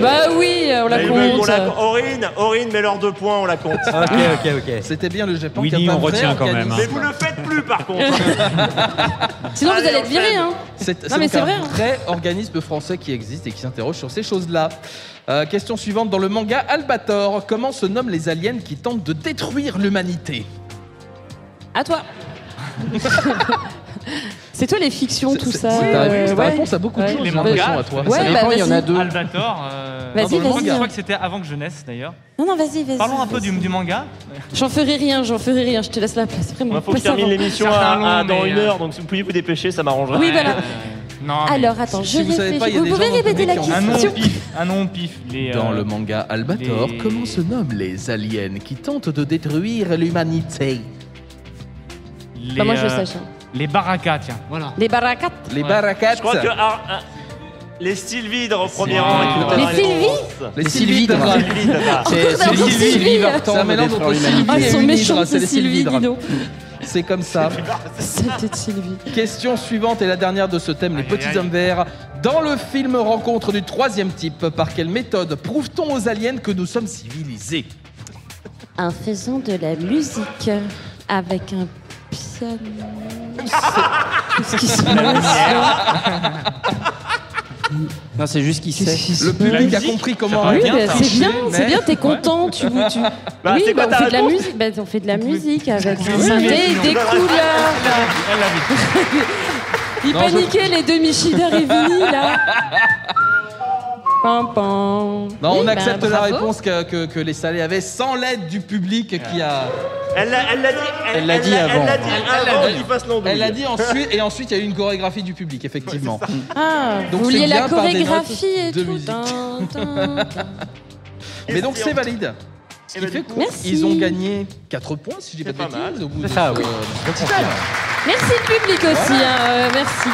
Bah oui, on la
Ils veulent qu'on
compte.
la- Aurine, mets leurs 2 points, on la compte.
Ok.
C'était bien le Japon
Oui,
qui a pas
on
un vrai
retient quand même,
organisme.
Mais vous le faites plus par contre.
Sinon, vous
Allez,
allez être viré,
enchaîne.
hein.
C'est
Non, mais
donc
c'est
un
vrai, hein.
vrai organisme français qui existe et qui s'interroge sur ces choses-là. Question suivante. Dans le manga Albator, comment se nomment les aliens qui tentent de détruire l'humanité?
À toi. C'est toi les fictions, tout ça.
C'est ta réponse, ta
ouais.
réponse à beaucoup de
Ouais.
choses,
Les
j'ai l'impression,
mangas,
à toi.
Ouais,
Ça
bah
dépend, il y en a
vas-y.
deux.
Albator.
Vas-y,
dans le
vas-y.
Je crois que c'était avant que je naisse d'ailleurs.
Non, non, vas-y, vas-y.
Parlons un peu du manga.
J'en ferai rien, je te laisse la place. Vraiment.
Il faut que je
Passe
termine
avant.
l'émission
Certains
dans
longs, mais,
1 heure, donc si vous pouviez vous dépêcher, ça m'arrangerait.
Oui, voilà.
Non, mais
Alors, attends,
si
je
vous savez
réfléchis.
pas, il y a
Vous
des
pouvez
gens dans le
répéter la
public qui ont
un nom
question
au pif. Un nom au pif. Les,
Dans le manga Albator,
les-
comment se nomment les aliens qui tentent de détruire l'humanité?
les,
Bah, moi, je le sache. hein.
Les barakas, tiens. Voilà.
Les barakat.
Les
Ouais.
Barakats.
Je crois que les Sylvidres au premier rang. avec
Les
une bonne
Sylvides
réponse.
Les
Sylvidres.
Sylvidres.
C'est
Pardon, Sylvie.
C'est un mélange entre Sylvie
Ah, ils
et
sont
une
méchants,
hydre, c'est
ces
les
Sylvie, dis
Sylvidres.
donc.
C'est comme ça.
Saleté de Sylvie.
Question suivante et la dernière de ce thème, les petits hommes verts. Dans le film Rencontre du troisième type, par quelle méthode prouve-t-on aux aliens que nous sommes civilisés?
En faisant de la musique avec un piano. Qu'est-ce qui se passe
Non, c'est juste qu'il sait.
Le public a compris comment
Oui,
réagir.
bah, c'est bien, t'es content. Tu... Oui,
c'est quoi
on
ta
fait de la
réponse
musique. Bah, on fait de la musique avec un synthé et des couleurs. Ils paniquaient, les deux Michida Rivini, là. Pam, pam.
Non,
Oui,
on
bah,
accepte la
bravo.
réponse que les salés avaient sans l'aide du public qui a.
Elle l'a dit.
Elle l'a dit avant.
Elle l'a dit avant qu'il fasse l'andouille.
Elle l'a dit ensuite, et ensuite il y a eu une chorégraphie du public, effectivement.
Ah,
Donc,
vous vouliez
c'est
la
bien par des
chorégraphie et
notes de
tout.
musique.
Tin, tin, tin.
Mais donc c'est valide. Ce qui fait
Merci.
qu'ils ont gagné 4 points, si je dis pas de bêtises, au bout de
ça, oui.
ce petit time.
Merci le public aussi, hein, merci.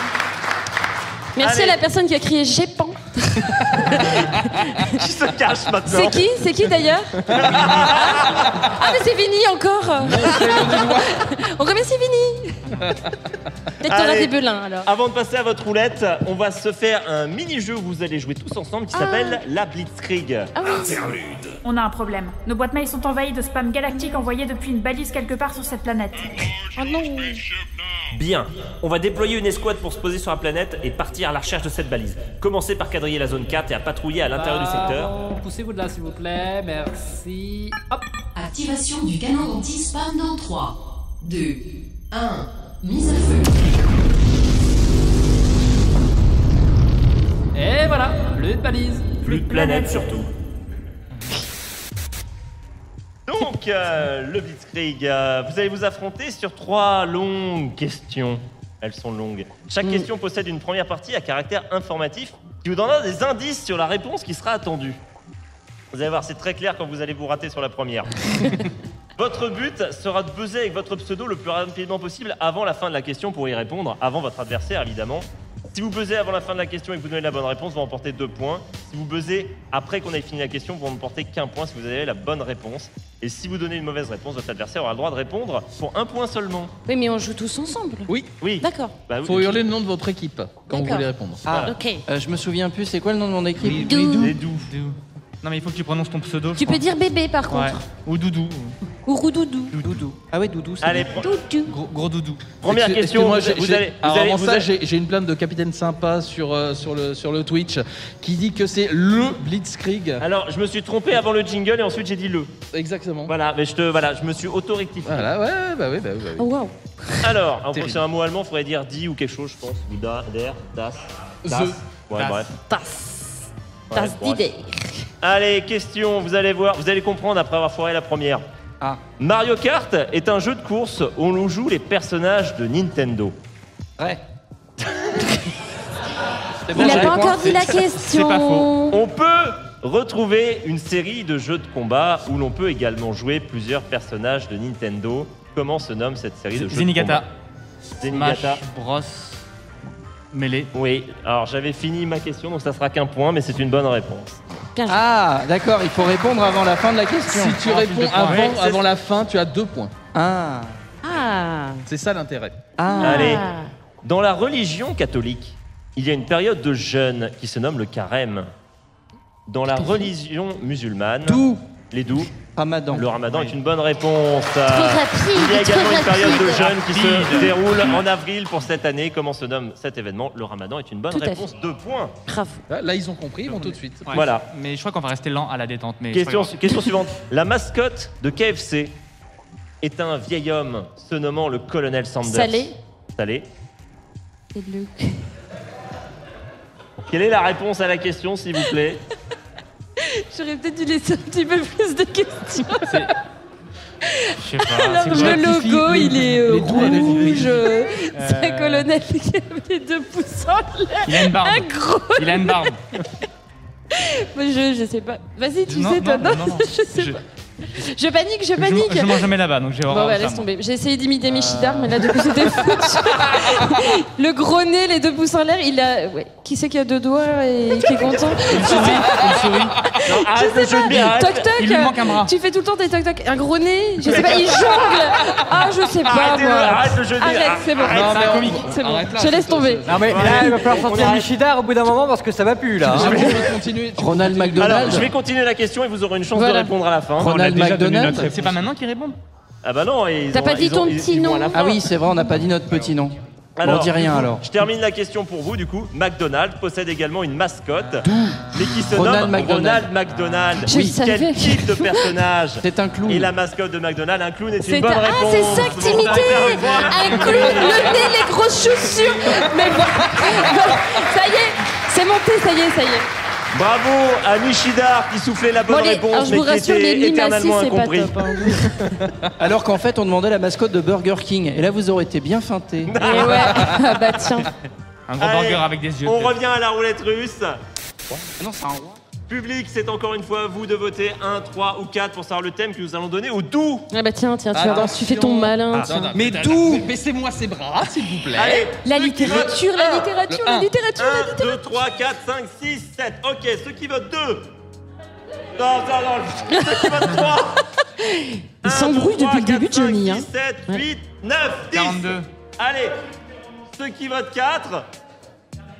Merci à la personne qui a crié j'ai pan.
Qui se cache maintenant.
C'est qui d'ailleurs? Ah mais c'est Vini encore. On remercie Vini. Peut-être
Allez.
t'auras des belins alors.
Avant de passer à votre roulette, on va se faire un mini-jeu où vous allez jouer tous ensemble qui s'appelle la Blitzkrieg.
Ah oui.
On a un problème. Nos boîtes mail sont envahies de spam galactique envoyé depuis une balise quelque part sur cette planète.
Oh non.
Bien, on va déployer une escouade pour se poser sur la planète et partir à la recherche de cette balise. Commencez par quadriller la zone 4 et à patrouiller à l'intérieur du secteur.
Poussez-vous de là, s'il vous plaît. Merci. Hop.
Activation du canon anti-spam dans 3, 2, 1. Mise à feu.
Et voilà, plus de balise.
Plus de planète surtout.
Donc, le Blitzkrieg, vous allez vous affronter sur 3 longues questions. Elles sont longues. Chaque question possède une première partie à caractère informatif qui vous donnera des indices sur la réponse qui sera attendue. Vous allez voir, c'est très clair quand vous allez vous rater sur la première. Votre but sera de buzzer avec votre pseudo le plus rapidement possible avant la fin de la question pour y répondre, avant votre adversaire évidemment. Si vous buzzez avant la fin de la question et que vous donnez la bonne réponse, vous remportez 2 points. Si vous buzzez après qu'on ait fini la question, vous remportez qu'1 point si vous avez la bonne réponse. Et si vous donnez une mauvaise réponse, votre adversaire aura le droit de répondre pour 1 point seulement.
Oui mais on joue tous ensemble.
Oui.
D'accord.
Bah, oui.
Faut hurler le nom de votre équipe quand vous
D'accord.
voulez répondre.
Ah,
Ok.
je me souviens plus, c'est quoi le nom de mon équipe?
Doudou.
Les doux.
Non, mais il faut que tu prononces ton pseudo. je
Tu peux
crois.
dire bébé par
Ouais.
contre.
Ou Doudou.
Ou Roudoudou.
Doudou. Ah ouais, Doudou, c'est
Allez,
bien.
Doudou.
Gros Doudou.
première question.
Excusez-moi,
Vous allez.
alors
vous allez-
avant
vous
ça,
allez-
j'ai une plainte de Capitaine Sympa sur le Twitch qui dit que c'est le Blitzkrieg.
Alors, je me suis trompé avant le jingle et ensuite j'ai dit le.
Exactement.
Voilà, mais je me suis auto-rectifié.
Voilà, ouais, bah oui, bah oui.
Oh wow.
Alors, en
Terrible.
c'est un mot allemand, il faudrait dire die ou quelque chose, je pense. Ou da, der, das. Das. Ouais,
Das.
bref.
Tasse.
Ouais,
Tasse
bref.
d'idées.
Allez, question, vous allez voir, vous allez comprendre après avoir foiré la première.
Ah.
Mario Kart est un jeu de course où l'on joue les personnages de Nintendo.
Ouais.
Il n'a pas encore dit la question.
C'est pas faux.
On peut retrouver une série de jeux de combat où l'on peut également jouer plusieurs personnages de Nintendo. Comment se nomme cette série de jeux
Zenigata.
de combat Zenigata.
Smash Bros. Melee.
Oui, alors j'avais fini ma question, donc ça sera qu'un point, mais c'est une bonne réponse.
Bien joué.
Ah, d'accord, il faut répondre avant la fin de la question.
Si tu réponds
Ouais, c'est-
avant la fin, tu as 2 points.
Ah.
Ah.
C'est ça l'intérêt.
Ah.
Allez, dans la religion catholique, il y a une période de jeûne qui se nomme le carême. Dans la religion musulmane,
Doux.
les doux,
Ramadan.
le ramadan est une bonne réponse.
Trop rapide.
Il y a également une
trop
période de
rapide.
jeûne qui se déroule en avril pour cette année. Comment se nomme cet événement? Le ramadan est une bonne
Tout à
réponse. 2 points.
Bravo.
Là, ils ont compris, ils vont tout de suite.
Ouais.
Voilà.
Mais je crois qu'on va rester lent à la détente. Mais
Question,
c'est pas grave.
question suivante. La mascotte de KFC est un vieil homme se nommant le colonel Sanders.
Salé.
Salé.
C'est le...
Quelle est la réponse à la question, s'il vous plaît?
J'aurais peut-être dû laisser un petit peu plus de questions.
Je sais pas.
Alors,
c'est quoi
le logo, il est
les doux avec
rouge. C'est un colonel qui avait les 2 pouces en l'air.
Il a une barbe.
Un gros.
Il a une barbe.
Je sais pas. Vas-y, tu
Non,
sais, toi.
non, non, non.
Je sais
Je-
pas. Je panique, je panique.
Je mange jamais là-bas, donc j'ai
Bon,
horreur
bah,
de ça,
laisse
moi.
tomber. J'ai essayé d'imiter Michidar, mais là, du coup, c'était foutu. Le gros nez, les 2 pouces en l'air, il a. Ouais. Qui c'est qui a 2 doigts et qui est content?
Une souris.
Non, arrête
Je
le
sais
jeu de
pas.
bière, arrête.
Toc toc.
Il lui manque un bras.
Tu fais tout le temps tes toc toc. Un gros nez. Je sais pas. Il jongle. Ah, je sais pas
Arrêtez-le,
moi.
arrête le jeu de bière.
Arrête, c'est bon.
Arrête,
Non, mais
comique.
C'est bon.
arrête là,
Je laisse
c'est-
tomber.
Non mais là, il va falloir sortir Michidar au bout d'un moment parce que ça va plus là.
Ah,
hein.
bon, tu peux continuer.
Ronald
Alors,
McDonald.
je vais continuer la question et vous aurez une chance
Voilà.
de répondre à la fin.
Ronald
On a déjà donné
McDonald.
notre réponse. C'est pas maintenant qu'il répond.
Ah bah non,
T'as pas dit ton petit nom.
Ah oui, c'est vrai, on n'a pas dit notre petit nom.
Alors,
on dit rien
du coup,
alors.
Je termine la question pour vous du coup. McDonald's possède également une mascotte, mais qui se
Ronald
nomme
McDonald.
Ronald McDonald.
Je le savais.
Quel type de personnage?
C'est un clown.
Et la mascotte de McDonald's, un clown est
C'est
une bonne
ah,
réponse.
c'est ça que t'imitais. Un clown, le nez, les grosses chaussures. Mais bon, ça y est, c'est monté, ça y est.
Bravo à Nishida qui soufflait la bonne
Bon,
réponse,
alors, je
mais
vous
qui
rassure, les
était éternellement
limacis, c'est pas
incompris.
top. Hein.
Alors qu'en fait, on demandait la mascotte de Burger King. Et là, vous aurez été bien feinté.
Et ouais, ah bah tiens.
Un gros
Allez,
burger avec des yeux.
On revient à la roulette russe.
Non, c'est un roi.
Public, c'est encore une fois à vous de voter 1, 3 ou 4 pour savoir le thème que nous allons donner au doux.
Ah bah tiens, tu vas voir, tu fais ton malin. tiens.
Mais d'où? Baissez-moi ses bras, s'il vous plaît.
Allez,
La littérature, la littérature, la littérature, la
1,
littérature.
2, 3, 4, 5, 6, 7. Ok, ceux qui votent 2. Non, ceux qui votent 3.
Il s'embrouille depuis le début de Johnny.
6, 7, 8, 9, 10.
42.
Allez, ceux qui votent 4.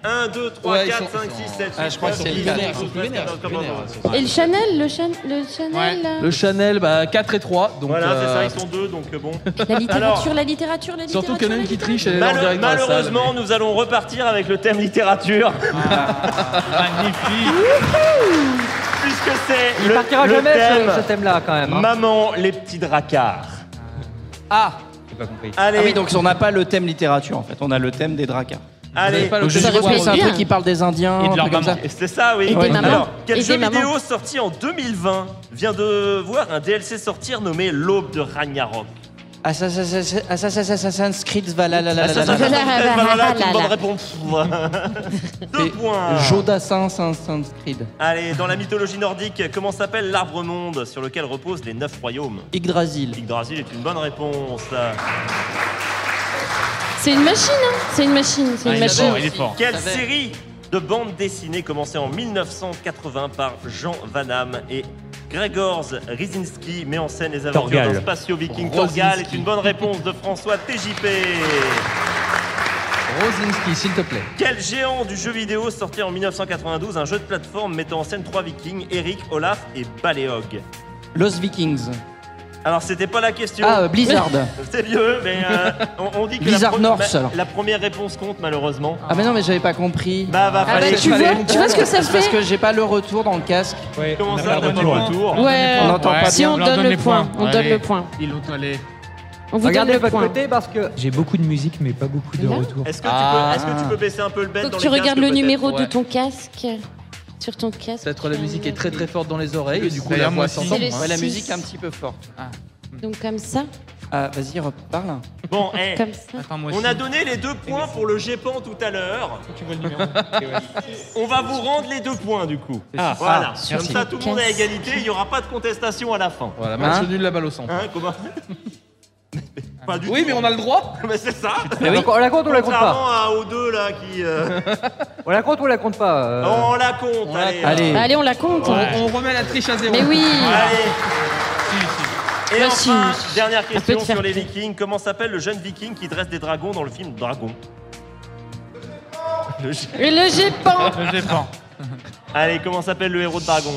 1, 2, 3,
Ouais,
4,
ils sont-
5, 6, 7, 8,
Ah, je crois qu'ils sont plus vénères, ils sont plus vénères,
Et le Chanel, le Chanel.
Le Chanel, bah 4 et 3. Donc,
Voilà, c'est ça, ils sont 2, donc bon.
La littérature,
Alors,
la littérature, la littérature.
surtout qu'il y en a une qui triche, elle est en direct dans la salle.
Malheureusement, nous allons repartir avec le thème littérature.
Magnifique.
Puisque c'est
Il
le
partira
le
jamais
thème
ce thème-là quand même. Hein.
Maman, les petits dracards.
Ah
J'ai pas compris.
Allez,
Ah oui, donc on n'a pas le thème littérature en fait. On a le thème des dracards.
allez.
pas le
Donc, je
thème
suppose que
aurait
c'est un
pu être
truc
bien.
qui parle des Indiens,
Et de
un
leur
truc comme
maman.
ça.
Et c'est ça, oui.
Et des mamans.
Alors, quel
Et
jeu
des mamans.
vidéo sorti en 2020 vient de voir un DLC sortir nommé L'Aube de Ragnarok?
Assassin's Creed Valhalla.
Voilà, c'est une bonne réponse. 2 points.
Jodassin Assassin's Creed.
Allez, dans la mythologie nordique, comment s'appelle l'arbre-monde sur lequel reposent les 9 royaumes?
Yggdrasil.
Yggdrasil est une bonne réponse.
C'est une machine, hein. C'est une machine, c'est une machine.
Il est fort.
Quelle série de bande dessinée commencée en 1980 par Jean Van Hamme et Gregor Rydzinski met en scène les aventures
Torgal.
d'un spatio-viking? Torgal est une bonne réponse de François TJP.
Rosinski, s'il te plaît.
Quel géant du jeu vidéo sorti en 1992 un jeu de plateforme mettant en scène 3 vikings, Eric, Olaf et Baleog?
Los Vikings.
Alors c'était pas la question.
Ah, Blizzard.
C'est vieux, mais on dit que
Blizzard North, alors.
la première réponse compte malheureusement.
Ah mais non, mais j'avais pas compris.
Bah va
Ah bah,
falloir.
tu vois ce que ça
C'est parce
fait.
que j'ai pas le retour dans le casque.
Ouais,
Comment
on a
ça,
pas
t'as
de
pas le
retour.
retour?
Ouais,
On n'entend pas
si
bien.
on donne le point, on donne le point.
Il l'autre allez.
On vous donne
Regardez
le
de votre
point.
côté parce que
J'ai beaucoup de musique, mais pas beaucoup de
Là
retours.
Est-ce que tu peux baisser un peu le bed
Faut
dans
que tu
les
regardes
casques,
le
peut-être?
numéro de
Ouais.
ton casque. Sur ton casque.
Peut-être la musique est très très forte dans les oreilles et du coup la
D'ailleurs, moi
voix
aussi.
s'entend.
C'est le
Ouais, la
six.
musique est un petit peu forte.
Donc comme ça.
Ah, vas-y, reparle.
Bon, eh,
Comme ça.
Attends, moi
on
aussi.
a donné les 2 points pour le GEPAN tout à l'heure.
Tu vois le numéro. Ok, ouais.
On va vous rendre les 2 points du coup.
Ah,
Voilà,
ah,
comme
merci.
ça tout le monde est à égalité, il n'y aura pas de contestation à la fin.
Voilà, match
Hein
nul, la balle au centre.
Hein, comment? Pas du
Oui,
tout.
mais on a le droit.
Mais c'est ça.
Donc, on la compte ou on la compte
Contrairement
pas
aux 2 là qui.
On la compte ou on la compte pas
On la compte, allez.
Allez.
Allez, on la compte.
On remet la triche à zéro.
Mais oui.
Allez. Et
Bah,
enfin,
si.
dernière
Un peu
question
de
sur les
fierté.
Vikings. Comment s'appelle le jeune Viking qui dresse des dragons dans le film Dragon?
Et le GEPAN.
Le Gépan.
Allez, comment s'appelle le héros de Dragon?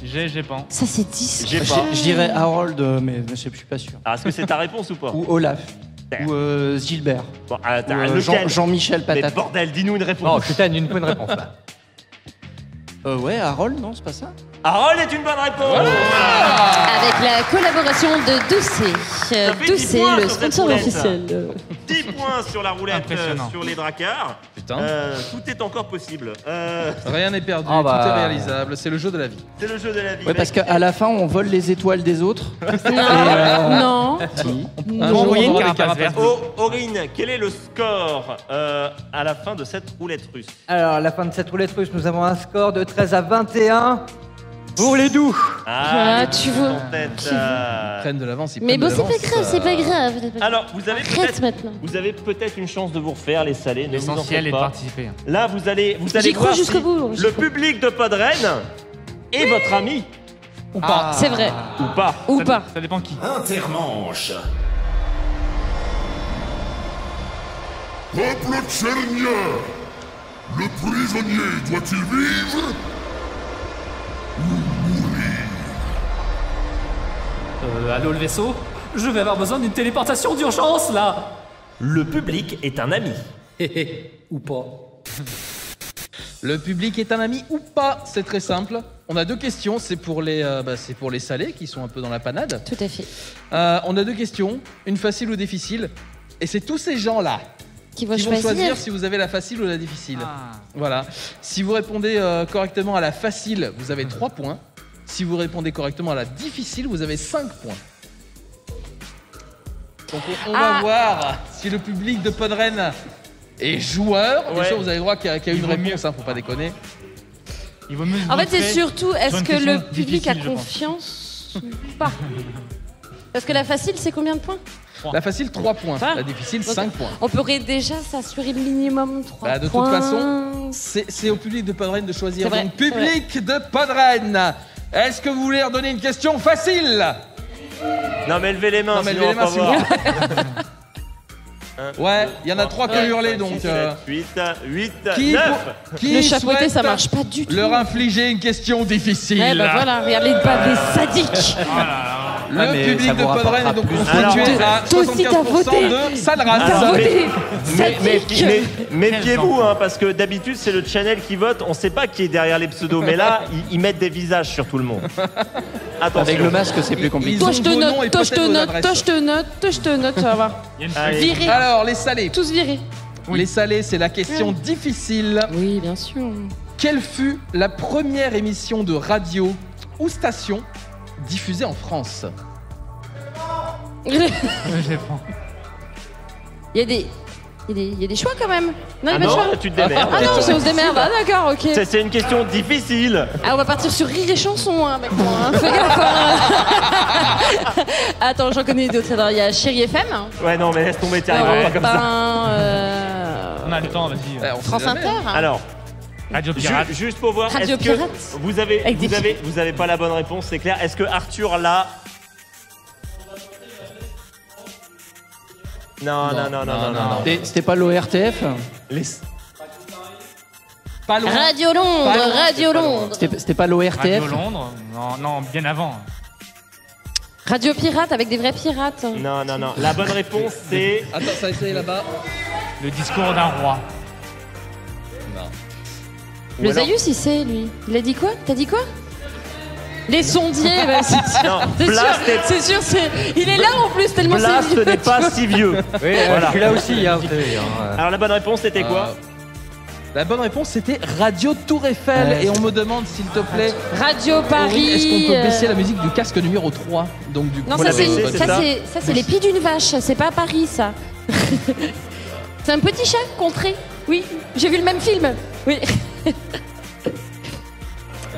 Gépan.
Ça c'est 10.
J'ai pas.
Je dirais Harold, mais je suis pas sûr.
Alors, est-ce que c'est ta réponse ou pas?
Ou Olaf. Ou Gilbert.
Bon,
Ou,
lequel?
Jean-Michel
Mais
Patate.
bordel, dis-nous une réponse.
Non, putain, une bonne réponse là.
Ouais, Harold, non, c'est pas ça.
Harold est une bonne réponse.
Avec la collaboration de Doucet.
Ça fait 10
Doucet,
points
le
sur cette
sponsor
roulette.
officiel.
10 points sur la roulette
Impressionnant.
sur les dracards.
Putain.
Tout est encore possible.
Rien n'est perdu,
Ah bah.
tout est réalisable. C'est le jeu de la vie.
C'est le jeu de la vie.
Ouais, parce qu'à la fin, on vole les étoiles des autres.
Non.
Si.
Un jour,
envoyer
on
une
aura des
carapace
carapaces.
verte.
Aurine, quel est le score à la fin de cette roulette russe?
Alors, à la fin de cette roulette russe, nous avons un score de 13 à 21 pour les doux.
Ah, tu vois.
En tête,
Ils prennent de l'avance, ils
Mais
prennent
bon,
de
c'est pas
l'avance.
grave, c'est pas grave.
Alors, vous avez
Arrête
peut-être
maintenant.
une chance de vous refaire, les salés. Ne vous en
L'essentiel
faites
est de
pas.
participer.
Là, vous allez
J'y crois
voir
jusqu'au
si
bout, j'y
le
crois.
public de Podren est votre ami ou pas.
C'est vrai.
Ou pas.
Ou pas.
Ça dépend qui.
Intermanche.
Peuple tchernien, le prisonnier doit-il vivre ou mourir?
Allô le vaisseau? Je vais avoir besoin d'une téléportation d'urgence, là.
Le public est un ami.
Ou pas.
Le public est un ami ou pas? C'est très simple. On a deux questions, c'est pour les salés qui sont un peu dans la panade.
Tout à fait.
On a deux questions, une facile ou difficile. Et c'est tous ces gens-là
qui vont
choisir si vous avez la facile ou la difficile. Voilà. Si vous répondez correctement à la facile, vous avez 3 points. Si vous répondez correctement à la difficile, vous avez 5 points. Donc on va voir si le public de Podren est joueur. Bien sûr, vous avez le droit qu'il y a une réponse, faut pas déconner.
Il vaut mieux
En fait, c'est surtout, est-ce que le public a confiance ou pas? Parce que la facile, c'est combien de points?
La facile, 3 points. La difficile, 5 points.
On pourrait déjà s'assurer le minimum 3 points.
De toute façon, c'est au public de Podren de choisir. Donc, public de Podren, est-ce que vous voulez leur donner une question facile?
Non, mais levez les mains, sinon on va pas voir.
Ouais, il y en a 3 qui ont hurlé, donc...
7, 8, 9.
Le chapeauté, ça marche pas du tout.
Leur infliger une question difficile.
Eh ben voilà, regarde les bavés sadiques.
Le public de Podren est donc constitué à 75% de sale race.
Méfiez-vous, parce que d'habitude, c'est le channel qui vote. On sait pas qui est derrière les pseudos, mais là, ils mettent des visages sur tout le monde. Attention.
Avec le masque, c'est plus compliqué.
Toi, je te note, ça va voir. Viré.
Alors, les salés.
Tous virés.
Les salés, c'est la question difficile.
Oui, bien sûr.
Quelle fut la première émission de radio ou station diffusée en France?
Je les prends.
Il y a des choix quand même. Non, il y a pas de
non,
choix.
tu te démerdes.
Ah non, c'est on se démerde. Ah d'accord, ok.
C'est une question difficile.
Ah, on va partir sur rire et chanson, avec moi. Fais gaffe. Attends, j'en connais d'autres. Alors, il y a Chérie FM.
Ouais, non, mais laisse tomber, t'y arriveras pas comme ça.
On a le temps, vas-y.
France Inter.
Alors,
Radio Pirate.
Juste pour voir,
Radio
est-ce que
Pirate.
vous avez pas la bonne réponse, c'est clair. Est-ce que Arthur l'a? Non.
C'était pas l'ORTF?
Pas loin.
Radio Londres.
C'était pas l'ORTF?
Radio Londres? Non, bien avant.
Radio Pirate avec des vrais pirates.
Non. La bonne réponse, c'est...
Attends, ça a essayé là-bas.
Le discours d'un roi.
Le Zayus, il sait, lui. Il a dit quoi? T'as dit quoi? Les sondiers, bah, c'est sûr. C'est sûr, il est là en plus, tellement c'est
Blast
vieux.
n'est pas si vieux.
Oui,
Voilà.
je suis là aussi. Hein, vous savez,
Alors la bonne réponse, c'était quoi?
La bonne réponse, c'était Radio Tour Eiffel. Et on me demande, s'il te plaît...
Radio Paris.
Est-ce qu'on peut baisser la musique du casque numéro 3? Donc, du coup,
Non, ça c'est les pieds d'une vache, c'est pas Paris, ça. C'est un petit chat contré. Oui, j'ai vu le même film. Oui.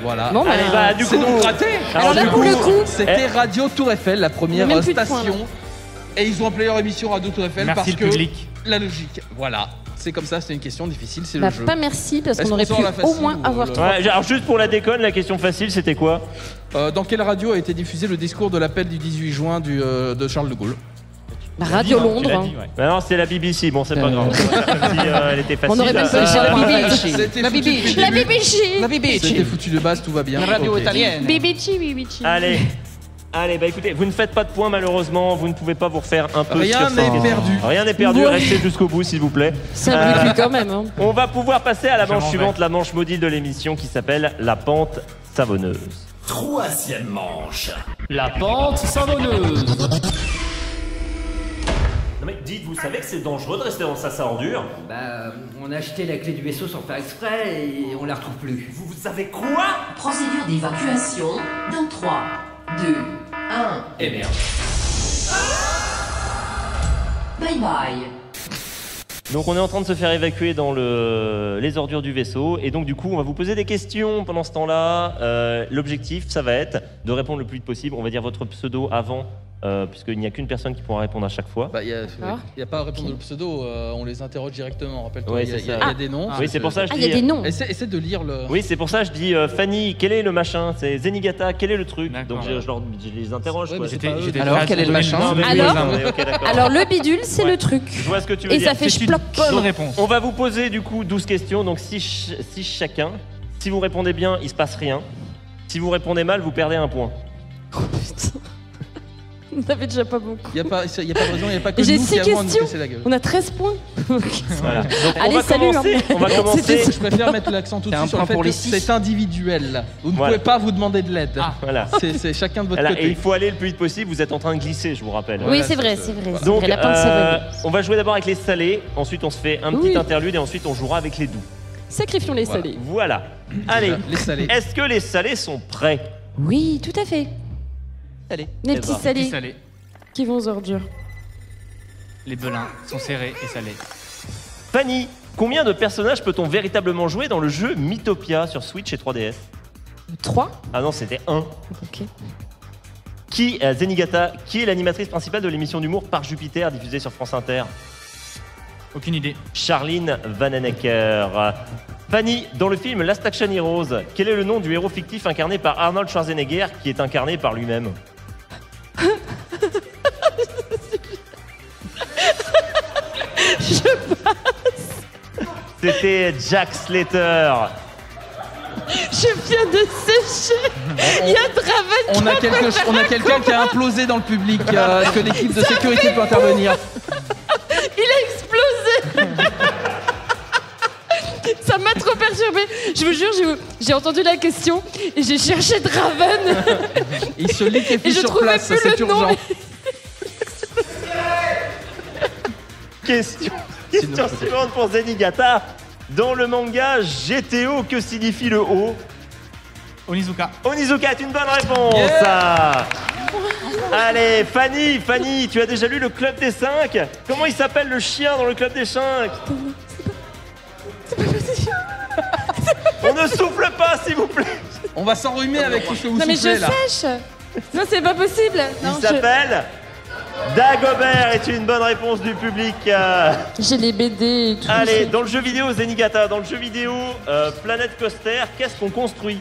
Voilà.
Bon,
Allez, du coup,
c'est donc raté.
Alors là, pour le coup,
c'était Radio Tour Eiffel, la première
même plus de
station.
points,
Et ils ont appelé leur émission Radio Tour Eiffel
Merci
parce
le
que
public.
la logique. Voilà. C'est comme ça, c'est une question difficile, c'est
bah,
le jeu.
pas merci, parce
Est-ce
qu'on aurait
qu'on
pu
sort la facile
au moins
ou
avoir
le-
3.
Ouais, alors juste pour la déconne, la question facile, c'était quoi?
Dans quelle radio a été diffusé le discours de l'appel du 18 juin de Charles de Gaulle?
La Radio Londres.
Bah non, c'est la BBC. Bon, c'est pas grave. On va faire comme si, elle était facile.
On aurait même pas
C'était
la
foutu
BBC. La BBC.
C'était foutu de base, tout va bien.
Radio
Ok.
italienne.
BBC.
Allez, bah écoutez, vous ne faites pas de points malheureusement, vous ne pouvez pas vous refaire un peu
Rien
sur cette
n'est
question.
perdu.
Rien n'est perdu,
Ouais.
restez jusqu'au bout s'il vous plaît.
C'est un bruit quand même. Hein.
On va pouvoir passer à la
Je
manche
m'en
suivante, la manche maudite de l'émission qui s'appelle la pente savonneuse.
Troisième manche.
La pente savonneuse.
Non mais dites, vous savez que c'est dangereux de rester dans sa ordure?
Bah, on a acheté la clé du vaisseau sans faire exprès et on la retrouve plus.
Vous savez quoi?
Procédure d'évacuation dans 3, 2, 1.
Et merde.
Bye bye.
Donc on est en train de se faire évacuer dans les ordures du vaisseau et donc du coup on va vous poser des questions pendant ce temps-là. L'objectif ça va être de répondre le plus vite possible. On va dire votre pseudo avant puisqu'il n'y a qu'une personne qui pourra répondre à chaque fois.
Bah, il n'y a pas à répondre le pseudo, on les interroge directement. Rappelle-toi,
Ouais,
il y a-
c'est
il y,
ça.
a des noms.
Oui, c'est pour ça que je
Ah,
dis.
il y a des noms.
Essaie de lire le.
Oui, c'est pour ça que je dis Fanny, quel est le machin? C'est Zenigata, quel est le truc?
D'accord.
Donc je les interroge.
Ouais,
quoi.
mais c'est pas eux.
Alors, quel est le machin?
Non, mais
Alors
oui, ok, d'accord.
Alors le bidule, c'est
Ouais.
le truc.
Je vois ce que tu veux
Et
dire.
ça fait
C'est une
chploc.
bonne réponse.
On va vous poser du coup 12 questions, donc 6 chacun. Si vous répondez bien, il se passe rien. Si vous répondez mal, vous perdez un point.
Oh putain. On avait déjà pas beaucoup.
Il n'y a pas de raison, il n'y a pas que
J'ai
nous
6
qui avons à nous
questions.
casser la gueule.
On a 13 points.
Voilà. Donc,
Allez, salut.
on va commencer.
Je préfère mettre l'accent tout de suite sur le fait que c'est individuel. Vous ne
Voilà.
pouvez pas vous demander de l'aide.
Voilà.
C'est chacun de votre
Voilà,
côté.
et il faut aller le plus vite possible, vous êtes en train de glisser, je vous rappelle.
Oui, c'est vrai, c'est vrai.
Donc,
La pinte, c'est vrai.
on va jouer d'abord avec les salés, ensuite on se fait un petit interlude et ensuite on jouera avec les doux.
Sacrifions les salés.
Voilà. Allez,
les salés.
Est-ce que les salés sont prêts?
Oui, tout à fait.
Allez.
Les
Eh
petits
ben,
salés.
salés.
Qui vont aux ordures.
Les belins sont serrés et salés.
Fanny, combien de personnages peut-on véritablement jouer dans le jeu Mythopia sur Switch et 3DS?
3.
Ah non, c'était 1.
Ok.
Zenigata, qui est l'animatrice principale de l'émission d'humour Par Jupiter diffusée sur France Inter?
Aucune idée.
Charline Vanhoenacker. Fanny, dans le film Last Action Heroes, quel est le nom du héros fictif incarné par Arnold Schwarzenegger qui est incarné par lui-même?
Je passe.
C'était Jack Slater.
Je viens de sécher. Il y a Draven.
On a quelqu'un qui a implosé dans le public. Est-ce que l'équipe de sécurité peut intervenir?
Il a explosé. Ça m'a trop perturbé. Je vous jure, j'ai entendu la question et j'ai cherché Draven.
Il se liquéfie
Et je
sur
trouvais
place,
plus
c'est
le nom.
urgent.
Question suivante pour Zenigata. Dans le manga GTO, que signifie le O?
Onizuka.
Onizuka est une bonne réponse. Allez, Fanny, tu as déjà lu le Club des 5? Comment il s'appelle le chien dans le Club des 5? On ne souffle pas, s'il vous plaît.
On va s'enrhumer avec tout ce que vous
Non mais
soufflez
je
là.
sèche. Non, c'est pas possible. Non,
Il s'appelle Dagobert est une bonne réponse du public.
J'ai les BD et tout.
Allez, dans le jeu vidéo Zenigata, dans le jeu vidéo Planet Coaster, qu'est-ce qu'on construit?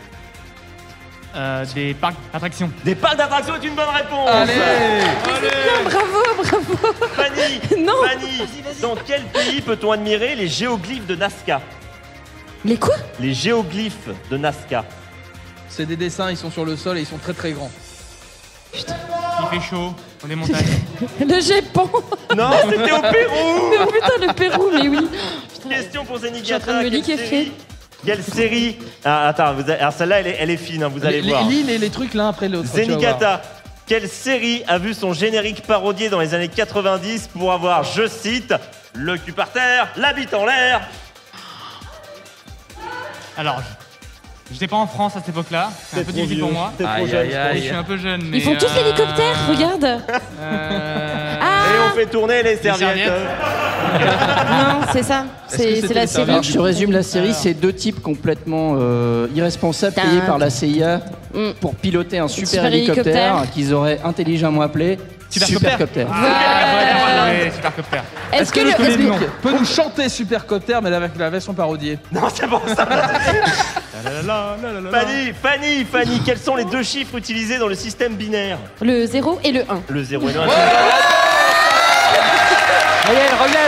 Des parcs d'attractions.
Des parcs d'attractions est une bonne réponse.
Allez.
Non, bravo.
Fanny,
Non.
Fanny, dans quel pays peut-on admirer les géoglyphes de Nazca?
Les quoi?
Les géoglyphes de Nazca.
C'est des dessins, ils sont sur le sol et ils sont très très grands.
Il fait chaud, dans les montagnes.
Le Japon.
Non, c'était au Pérou.
Mais putain, le Pérou, mais oui.
Question pour
Je suis en
Zenigata.
train de me liquéfier.
Quelle série? Ah, attends, alors celle-là, elle est fine, hein, vous allez voir.
Lis les trucs l'un après l'autre. tu vas voir.
Zenigata, quelle série a vu son générique parodié dans les années 90 pour avoir, je cite, le cul par terre, la bite en l'air?
Alors, j'étais pas en France à cette époque-là. C'est un peu difficile pour moi.
T'es trop jeune.
Je suis un peu jeune, mais...
Ils font tous l'hélicoptère, regarde.
Et on fait tourner les serviettes.
Non, c'est ça. C'est la série.
Alors, je te résume la série, c'est deux types complètement irresponsables payés par la CIA pour piloter un super hélicoptère qu'ils auraient intelligemment appelé Supercopter.
Ouais, Supercopter.
Est-ce que le public peut nous chanter Supercopter mais avec la version parodiée?
Non, c'est bon, ça va. Fanny, quels sont les deux chiffres utilisés dans le système binaire?
Le 0 et le 1.
Le 0 et le 1.
Reviens.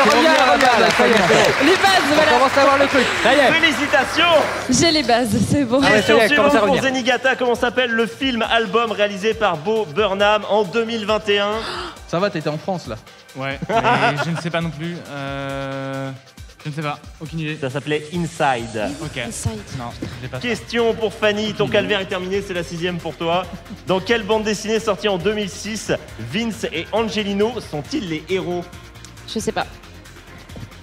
Les bases,
On
voilà.
commence à voir le truc. Ça y est.
Félicitations.
J'ai les bases, c'est bon.
Question
ça y est, commence à
suivante pour
revenir.
Zenigata. Comment s'appelle le film-album réalisé par Bo Burnham en 2021?
Ça va, t'étais en France là.
Ouais, mais je ne sais pas non plus. Je ne sais pas, aucune idée.
Ça s'appelait Inside.
Ok. Non, j'ai pas.
Question pour Fanny. Ton calvaire est terminé, c'est la 6e pour toi. Dans quelle bande dessinée sortie en 2006, Vince et Angelino sont-ils les héros?
Je sais pas.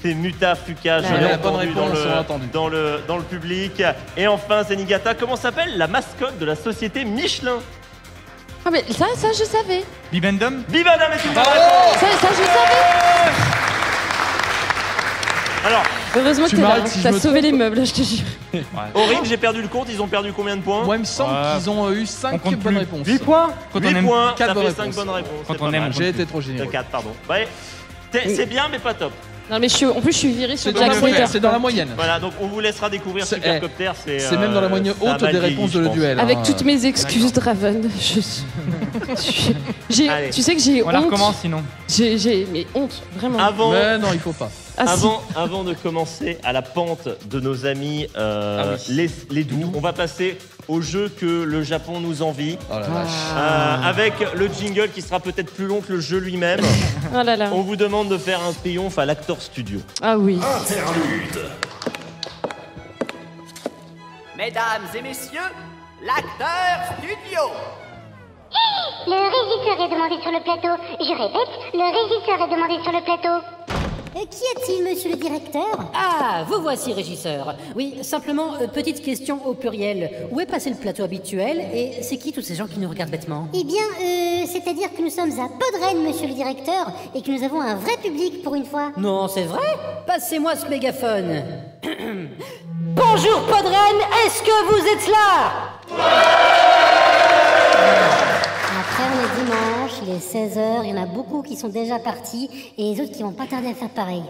C'est Muta Fuka, je
Ouais.
l'ai
La bonne
entendu
réponse, on l'a entendu.
dans le public. Et enfin, Zenigata, comment s'appelle la mascotte de la société Michelin?
Ah mais ça je savais.
Bibendum.
Bibendum est une bonne réponse.
Ça je savais.
Alors,
Heureusement que
Tu
t'es là.
m'arrêtes si je
T'as
me
sauvé les meubles, je te jure.
au ring, j'ai perdu le compte. Ils ont perdu combien de points?
Moi, il me semble qu'ils ont eu 5
compte
bonnes
plus.
réponses.
8 points.
Quand
8
on aime.
points,
quatre
ça
bonnes
fait 5
réponses.
bonnes réponses.
Quand
c'est
on
pas
aime,
mal.
J'ai été trop généreux.
4, pardon. Ouais. C'est bien, mais pas top.
Non mais en plus je suis virée sur
C'est dans,
Jack
la moyenne,
Slater.
c'est dans la moyenne.
Voilà, donc on vous laissera découvrir
C'est-
Supercopter.
C'est même dans la moyenne
ça a
haute
mal
des
vieilli,
réponses
je
de le
pense.
duel.
Avec
hein.
toutes mes excuses, Draven.
Allez.
Tu sais que j'ai
On la
honte.
recommence sinon.
J'ai mais honte, vraiment.
Avant,
Mais non, il faut pas.
Avant de commencer à la pente de nos amis les doux, on va passer au jeu que le Japon nous envie.
Oh la vache.
Avec le jingle qui sera peut-être plus long que le jeu lui-même.
Oh là là.
On vous demande de faire un triomphe à l'Actor Studio.
Ah oui.
Interlude.
Mesdames et messieurs, l'Acteur Studio.
Le régisseur est demandé sur le plateau. Je répète, le régisseur est demandé sur le plateau. Qui est-il, monsieur le directeur?
Ah, vous voici, régisseur. Oui, simplement, petite question au pluriel. Où est passé le plateau habituel et c'est qui tous ces gens qui nous regardent bêtement?
Eh bien, c'est-à-dire que nous sommes à Podren, monsieur le directeur, et que nous avons un vrai public pour une fois.
Non, c'est vrai? Passez-moi ce mégaphone. Bonjour, Podren, est-ce que vous êtes là?
Après, on est dimanche, il est 16h, il y en a beaucoup qui sont déjà partis, et les autres qui vont pas tarder à faire pareil.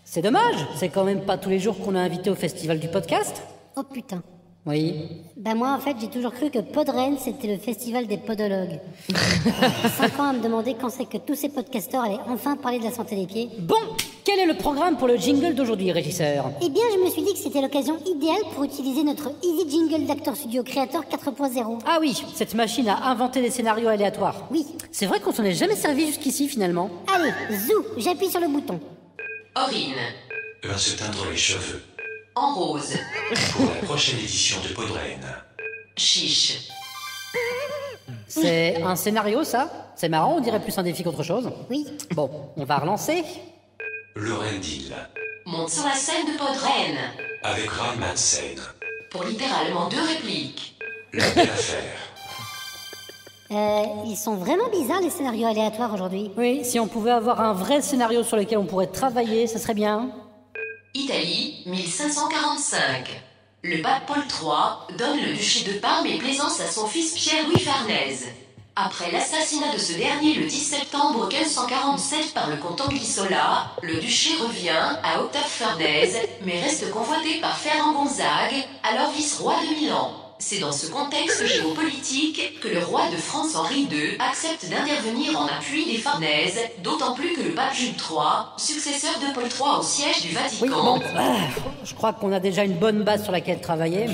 C'est dommage, c'est quand même pas tous les jours qu'on a invité au festival du podcast.
Oh putain.
Oui.
Bah moi, en fait, j'ai toujours cru que Podren, c'était le festival des podologues. 5 ans à me demander quand c'est que tous ces podcasteurs allaient enfin parler de la santé des pieds.
Bon, quel est le programme pour le jingle d'aujourd'hui, régisseur?
Eh bien, je me suis dit que c'était l'occasion idéale pour utiliser notre Easy Jingle d'Actor Studio Creator 4.0.
Ah oui, cette machine a inventé des scénarios aléatoires.
Oui.
C'est vrai qu'on s'en est jamais servi jusqu'ici, finalement.
Allez, zou, j'appuie sur le bouton.
Aurine.
Va se teindre les cheveux.
En rose.
Pour la prochaine édition de Podren.
Chiche.
C'est un scénario, ça? C'est marrant, on dirait plus un défi qu'autre chose.
Oui.
Bon, on va relancer.
Lorendil.
Monte sur la scène de Podren.
Avec Ray Madsen.
Pour littéralement 2 répliques.
La belle affaire.
Ils sont vraiment bizarres les scénarios aléatoires aujourd'hui.
Oui, si on pouvait avoir un vrai scénario sur lequel on pourrait travailler, ça serait bien.
Italie, 1545. Le pape Paul III donne le duché de Parme et Plaisance à son fils Pierre-Louis Farnèse. Après l'assassinat de ce dernier le 10 septembre 1547 par le comte Anguissola, le duché revient à Octave Farnèse, mais reste convoité par Ferrand Gonzague, alors vice-roi de Milan. C'est dans ce contexte géopolitique que le roi de France Henri II accepte d'intervenir en appui des Farnèses, d'autant plus que le pape Jules III, successeur de Paul III au siège du Vatican...
Oui, bon, je crois qu'on a déjà une bonne base sur laquelle travailler.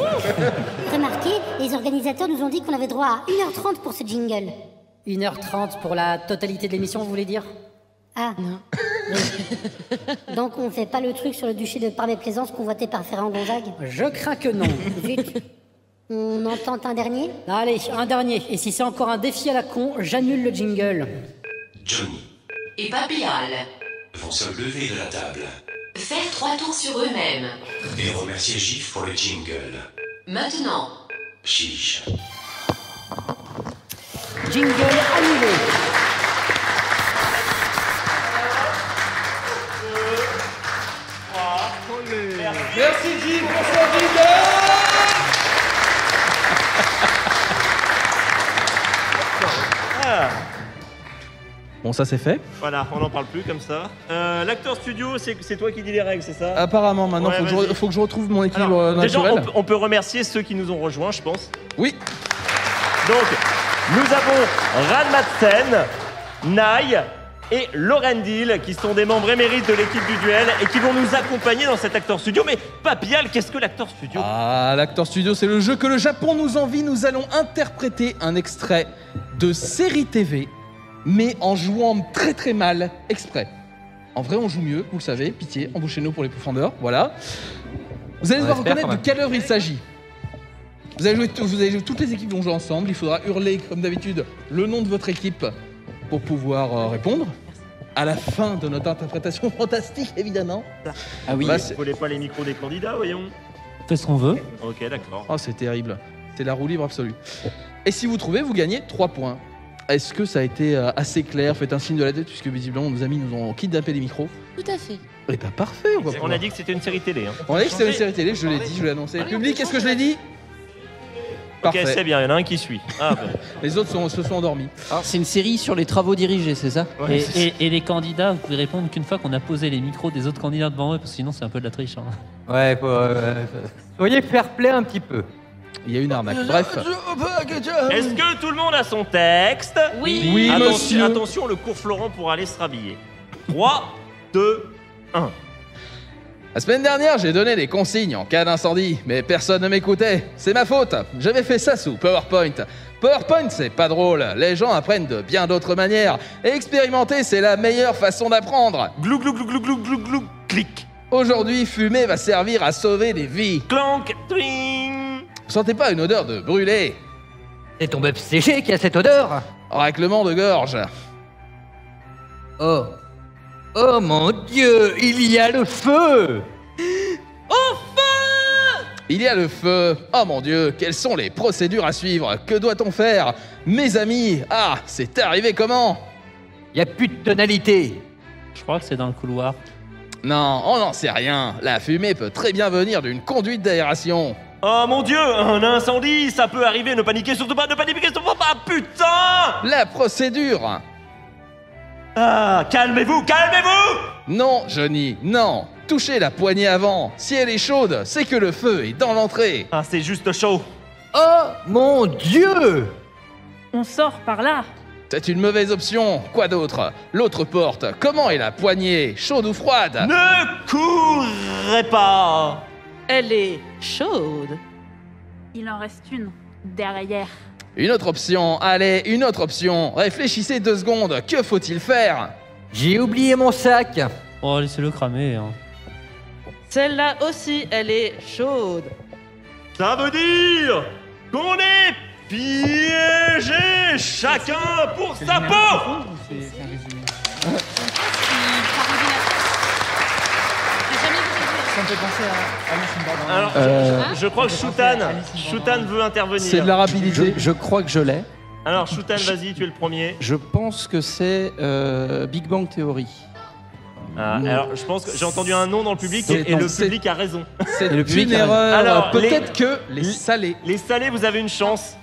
Remarquez, les organisateurs nous ont dit qu'on avait droit à 1h30 pour ce jingle.
1h30 pour la totalité de l'émission, vous voulez dire?
Ah, non. Oui. Donc on fait pas le truc sur le duché de Parme et Plaisance convoité par Ferrand Gonzague?
Je crains que non.
Zut. On en tente un dernier?
Allez, un dernier. Et si c'est encore un défi à la con, j'annule le jingle.
Johnny.
Et Papéal.
Vont se lever de la table.
Faire 3 tours sur eux-mêmes.
Et remercier Gif pour le jingle.
Maintenant.
Chiche.
Jingle annulé.
Merci Gif pour son jingle. Bon, ça c'est fait.
Voilà, on n'en parle plus comme ça. L'Acteur Studio, c'est toi qui dis les règles, c'est ça?
Apparemment, maintenant,
Ouais,
faut que je retrouve mon équilibre naturel.
Déjà, on peut remercier ceux qui nous ont rejoints, je pense.
Oui.
Donc, nous avons Ran Madsen, Nai et Lorendil, qui sont des membres émérites de l'équipe du duel et qui vont nous accompagner dans cet Acteur Studio. Mais Papial, qu'est-ce que l'Acteur Studio?
Ah, l'Acteur Studio, c'est le jeu que le Japon nous envie. Nous allons interpréter un extrait de série TV, mais en jouant très très mal, exprès. En vrai, on joue mieux, vous le savez, pitié, embauchez-nous pour les profondeurs, voilà. Vous allez devoir reconnaître de quelle œuvre il s'agit. Vous allez jouer, toutes les équipes vont jouer ensemble, il faudra hurler, comme d'habitude, le nom de votre équipe pour pouvoir répondre. À la fin de notre interprétation fantastique, évidemment.
Ah oui, vous volez pas les micros des candidats, voyons.
On fait ce qu'on veut.
Ok, d'accord.
Oh, c'est terrible. C'est la roue libre absolue. Et si vous trouvez, vous gagnez 3 points. Est-ce que ça a été assez clair? Faites un signe de la tête, puisque visiblement nos amis nous ont kidnappé les micros.
Tout à fait.
Eh ben parfait.
On a dit que c'était une série télé. Hein.
On a dit que c'était une série télé, je l'ai dit, je l'ai annoncé. Public, est-ce que je l'ai dit?
Ok, c'est bien, il y en a un qui suit. Ah, ben.
Les autres se sont endormis.
Alors, c'est une série sur les travaux dirigés, c'est ça?
Ouais, et les candidats, vous pouvez répondre qu'une fois qu'on a posé les micros des autres candidats devant eux, parce que sinon c'est un peu de la triche. Hein.
Ouais, soyez fair play un petit peu.
Il y a une arnaque. Bref.
Est-ce que tout le monde a son texte?
Oui.
Oui, monsieur.
Attention, le cours Florent pour aller se rhabiller. 3, 2, 1.
La semaine dernière, j'ai donné des consignes en cas d'incendie, mais personne ne m'écoutait. C'est ma faute. J'avais fait ça sous PowerPoint. PowerPoint, c'est pas drôle. Les gens apprennent de bien d'autres manières. Et expérimenter, c'est la meilleure façon d'apprendre.
Glou glou glou glou glou glou glou. Clic.
Aujourd'hui, fumer va servir à sauver des vies.
Clank, twing.
Vous sentez pas une odeur de brûlé?
C'est ton bœuf séché qui a cette odeur.
Raclement de gorge.
Oh. Oh mon Dieu, il y a le feu!
Au feu!
Il y a le feu. Oh mon Dieu, quelles sont les procédures à suivre? Que doit-on faire? Mes amis, ah, c'est arrivé comment?
Il y a plus de tonalité.
Je crois que c'est dans le couloir.
Non, on n'en sait rien. La fumée peut très bien venir d'une conduite d'aération.
Oh mon Dieu, un incendie, ça peut arriver, ne paniquez surtout pas, ne paniquez surtout pas, putain!
La procédure.
Ah, calmez-vous, calmez-vous!
Non, Johnny, non. Touchez la poignée avant. Si elle est chaude, c'est que le feu est dans l'entrée.
Ah, c'est juste chaud.
Oh mon Dieu!
On sort par là.
C'est une mauvaise option. Quoi d'autre? L'autre porte. Comment est la poignée? Chaude ou froide?
Ne courez pas!
Elle est chaude. Il en reste une derrière.
Une autre option. Allez, une autre option. Réfléchissez 2 secondes. Que faut-il faire?
J'ai oublié mon sac.
Oh, laissez-le cramer. Hein.
Celle-là aussi, elle est chaude.
Ça veut dire qu'on est piégé, chacun pour sa peau.
Ça me fait penser à Alice in Borderland.
Alors, je crois que Shoutan veut intervenir.
C'est de la rapidité. Je crois que je l'ai.
Alors, Shoutan, vas-y, tu es le premier.
Je pense que c'est Big Bang Theory.
Ah, alors, je pense que j'ai entendu un nom dans le public et le public a raison.
C'est une erreur. Alors, peut-être que les salés.
Les salés, vous avez une chance.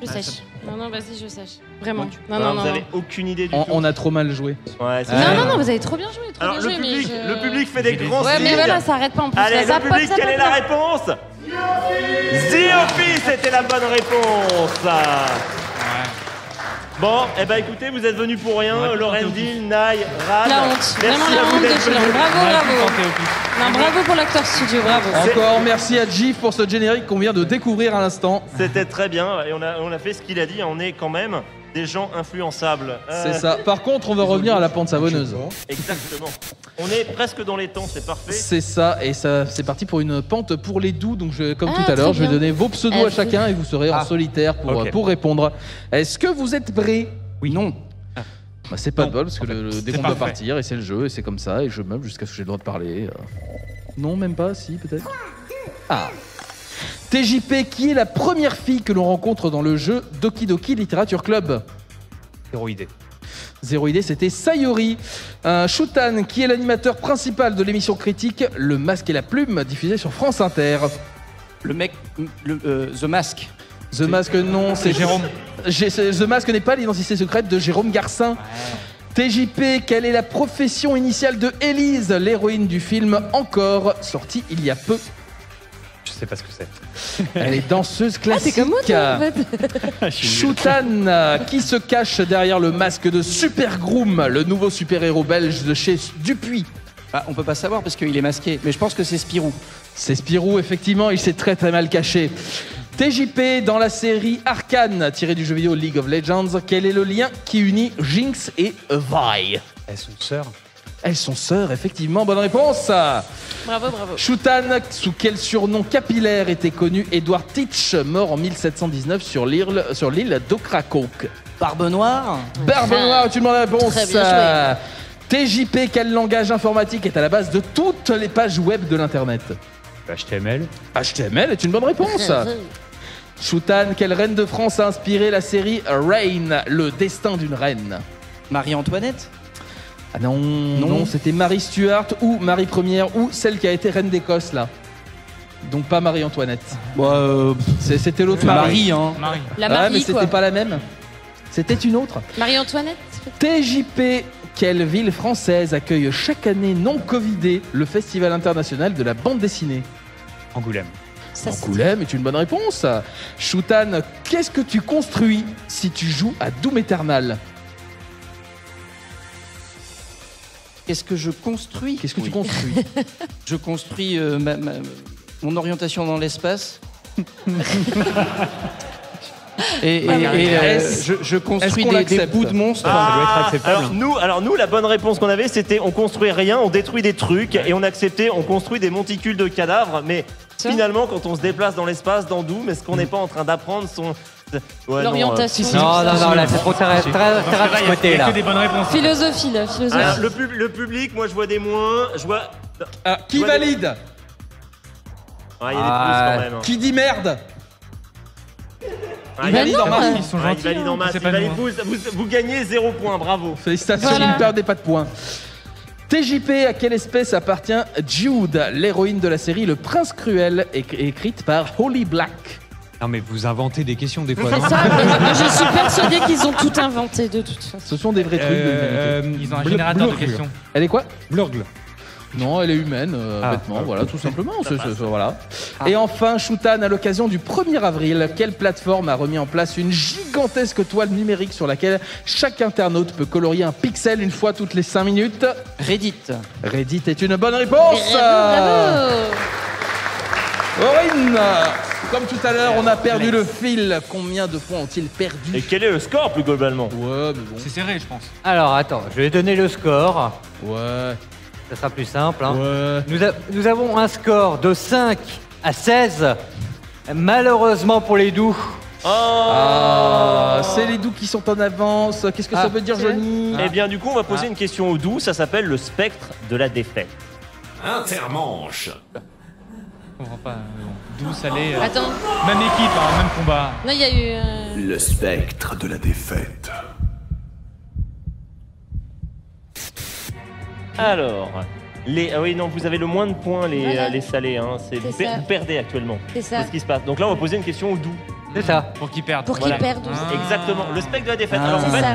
Je sèche. Non, vas-y, je sèche. Vraiment.
Vous avez aucune idée du tout.
On a trop mal joué.
Ouais,
non, vous avez trop bien joué.
Alors, le public fait des grands signes.
Ouais, mais voilà, ça arrête pas en plus.
Allez, le public, quelle est la réponse? The Office était la bonne réponse. Bon, écoutez, vous êtes venus pour rien. Laurendil, Naï, Rad.
La honte.
Merci
Vraiment la
à vous
honte de
d'être
Chillon.
venus.
Bravo. Bravo pour l'acteur studio, bravo.
Encore merci à Gif pour ce générique qu'on vient de découvrir à l'instant.
C'était très bien et on a fait ce qu'il a dit. On est quand même des gens influençables.
C'est ça. Par contre, on va revenir à la pente savonneuse.
Exactement. On est presque dans les temps, c'est parfait.
C'est ça, et ça, c'est parti pour une pente pour les doux. Donc, comme tout à l'heure, je vais donner vos pseudos à chacun et vous serez en solitaire pour répondre. Est-ce que vous êtes prêts?
Oui, non.
Bah, c'est pas de bol parce que dès qu'on doit partir, et c'est le jeu, et c'est comme ça, et je meuble jusqu'à ce que j'ai le droit de parler. Non, même pas, si, peut-être. Ah. TJP, qui est la première fille que l'on rencontre dans le jeu Doki Doki Literature Club?
Zéro idée.
Zéro idée, c'était Sayori. Shoutan, qui est l'animateur principal de l'émission critique Le Masque et la Plume, diffusée sur France Inter.
The Mask.
The Mask, non, c'est
Jérôme.
The Mask n'est pas l'identité secrète de Jérôme Garcin. TJP, quelle est la profession initiale de Élise, l'héroïne du film Encore, sorti il y a peu?
Je sais pas ce que c'est.
Elle est danseuse classique.
c'est comme moi, toi, en fait.
Shoutan, qui se cache derrière le masque de Super Groom, le nouveau super-héros belge de chez Dupuis.
On peut pas savoir parce qu'il est masqué, mais je pense que c'est Spirou.
C'est Spirou, effectivement, il s'est très très mal caché. TJP, dans la série Arcane, tirée du jeu vidéo League of Legends, quel est le lien qui unit Jinx et Vi?
Elles sont sœurs.
Elles sont sœurs, effectivement, bonne réponse.
Bravo.
Shoutan, sous quel surnom capillaire était connu Edward Teach, mort en 1719 sur l'île d'Ocracoke?
Barbe Noire.
Barbe Noire, tu demandes la réponse.
Très bien
TJP, quel langage informatique est à la base de toutes les pages web de l'internet?
HTML.
HTML est une bonne réponse. Shoutan, quelle reine de France a inspiré la série Reign, le destin d'une reine?
Marie-Antoinette.
Ah non, c'était Marie Stuart ou Marie Première ou celle qui a été reine d'Écosse là. Donc pas Marie-Antoinette. C'était l'autre Marie.
Marie. La Marie,
mais c'était pas la même. C'était une autre.
Marie-Antoinette.
TJP, quelle ville française accueille chaque année non covidée le Festival international de la bande dessinée?
Angoulême.
Angoulême est une bonne réponse. Shoutan, qu'est-ce que tu construis si tu joues à Doom Eternal?
Qu'est-ce que je construis?
Qu'est-ce que tu construis?
Je construis mon orientation dans l'espace. Je construis des bouts de monstres.
Ça doit être acceptable. Alors nous, la bonne réponse qu'on avait, c'était on construit rien, on détruit des trucs, et on acceptait, on construit des monticules de cadavres. Mais finalement, quand on se déplace dans l'espace, dans Doom, est-ce qu'on n'est pas en train d'apprendre son
l'orientation?
Non, là, c'est trop très côté là.
Que des bonnes réponses.
Philosophie, là, philosophie.
Alors, le public, moi je vois des moins, je vois.
Qui valide?
Ah, il y a des plus quand même.
Qui dit merde?
Il valide en masse. Il valide en masse. Vous gagnez 0 points, bravo.
Félicitations, il ne perdait pas de points. TJP, à quelle espèce appartient Jude, l'héroïne de la série Le Prince Cruel, écrite par Holly Black?
Non mais vous inventez des questions des fois.
C'est ça, mais je suis persuadée qu'ils ont tout inventé de toute façon.
Ce sont des vrais trucs.
Ils ont un générateur de questions.
Elle est quoi?
Blurgle.
Non, elle est humaine, bêtement, voilà, tout simplement. Voilà. Et enfin, Shoutan, à l'occasion du 1er avril, quelle plateforme a remis en place une gigantesque toile numérique sur laquelle chaque internaute peut colorier un pixel une fois toutes les 5 minutes?
Reddit.
Reddit est une bonne réponse.
Bravo.
Aurine, comme tout à l'heure, on a perdu le fil. Combien de points ont-ils perdu?
Et quel est le score plus globalement?
Ouais, mais bon.
C'est serré, je pense.
Alors, attends, je vais donner le score.
Ouais.
Ça sera plus simple. Hein.
Ouais.
Nous avons un score de 5 à 16. Malheureusement pour les doux.
C'est les doux qui sont en avance. Qu'est-ce que ça veut dire, Johnny?
Eh bien, du coup, on va poser une question aux doux. Ça s'appelle le spectre de la défaite.
Intermanche.
Je comprends pas. Doux, salé.
Attends.
Même équipe, hein, même combat.
Non, il y a eu.
Le spectre de la défaite.
Alors, ah oui, non, vous avez le moins de points, les salés. Hein. Vous perdez actuellement.
C'est ça.
C'est ce qui se passe. Donc là, on va poser une question aux doux.
C'est ça.
Pour qu'ils perdent.
Pour qu'ils perdent.
Exactement. Le spectre de la défaite. Alors en fait,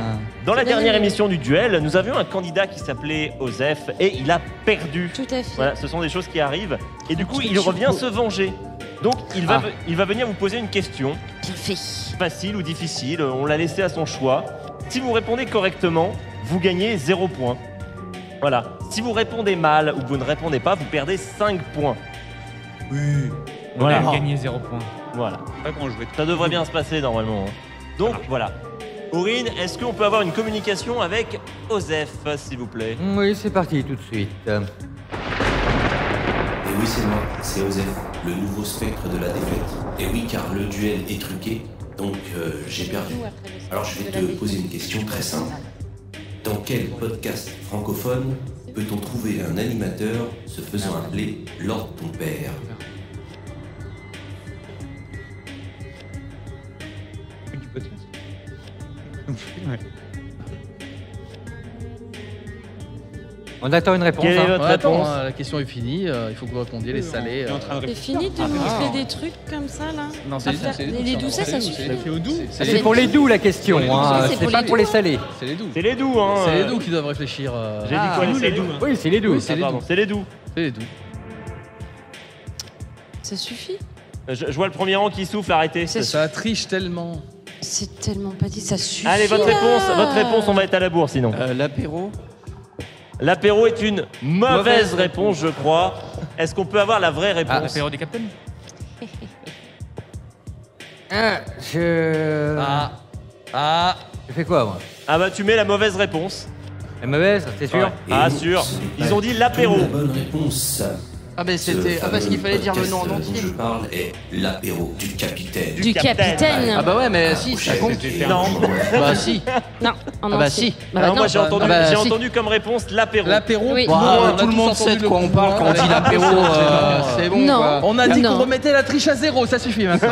dans la dernière émission du duel, nous avions un candidat qui s'appelait Osef et il a perdu.
Tout à fait.
Voilà, ce sont des choses qui arrivent. Et du coup, il revient se venger. Donc, il va venir vous poser une question.
Bien fait.
Facile ou difficile, on l'a laissé à son choix. Si vous répondez correctement, vous gagnez 0 points. Voilà. Si vous répondez mal ou que vous ne répondez pas, vous perdez 5 points.
Oui. On
Voilà.
a gagné 0 points.
Voilà.
Pas grand jouet.
Ça devrait bien se passer normalement. Donc voilà. Aurine, est-ce qu'on peut avoir une communication avec Osef, s'il vous plaît?
Oui, c'est parti tout de suite.
Et oui, c'est moi, c'est Osef, le nouveau spectre de la défaite. Et oui, car le duel est truqué, donc j'ai perdu. Alors je vais te poser une question très simple. Dans quel podcast francophone peut-on trouver un animateur se faisant appeler Lord ton père?
Du podcast.
On attend une réponse.
Quelle est votre réponse?
La question est finie. Il faut que vous répondiez les salés.
C'est fini de montrer des trucs comme ça là?
Non, c'est
les doux, ça suffit.
C'est pour les doux la question, c'est pas pour les salés.
C'est les doux.
C'est les doux, hein.
C'est les doux qui doivent réfléchir.
J'ai dit quoi, les doux?
Oui, c'est les doux.
Oui, c'est les doux.
C'est les doux.
C'est les doux.
Ça suffit?
Je vois le premier rang qui souffle, arrêtez.
Ça triche tellement.
C'est tellement pas dit, ça suffit.
Allez, votre réponse, on va être à la bourre sinon.
L'apéro.
L'apéro est une mauvaise réponse, je crois. Est-ce qu'on peut avoir la vraie réponse?
L'apéro des capitaines.
Je fais quoi moi?
Ah bah tu mets la mauvaise réponse.
La mauvaise, c'est sûr?
Ouais. Ah sûr. Ils ont dit l'apéro.
La bonne réponse.
Ah ben c'était parce qu'il fallait dire le nom en
dont
entier.
je parle est l'apéro du capitaine.
Du capitaine.
Ah bah ouais, mais si, ça compte.
Non.
Bah si.
Non,
Ah bah si.
Non, moi j'ai entendu comme réponse l'apéro.
L'apéro,
Oui.
Tout le monde sait de quoi on parle quand on dit l'apéro. C'est bon.
Non.
Quoi.
On a dit
Non.
qu'on remettait la triche à 0, ça suffit maintenant.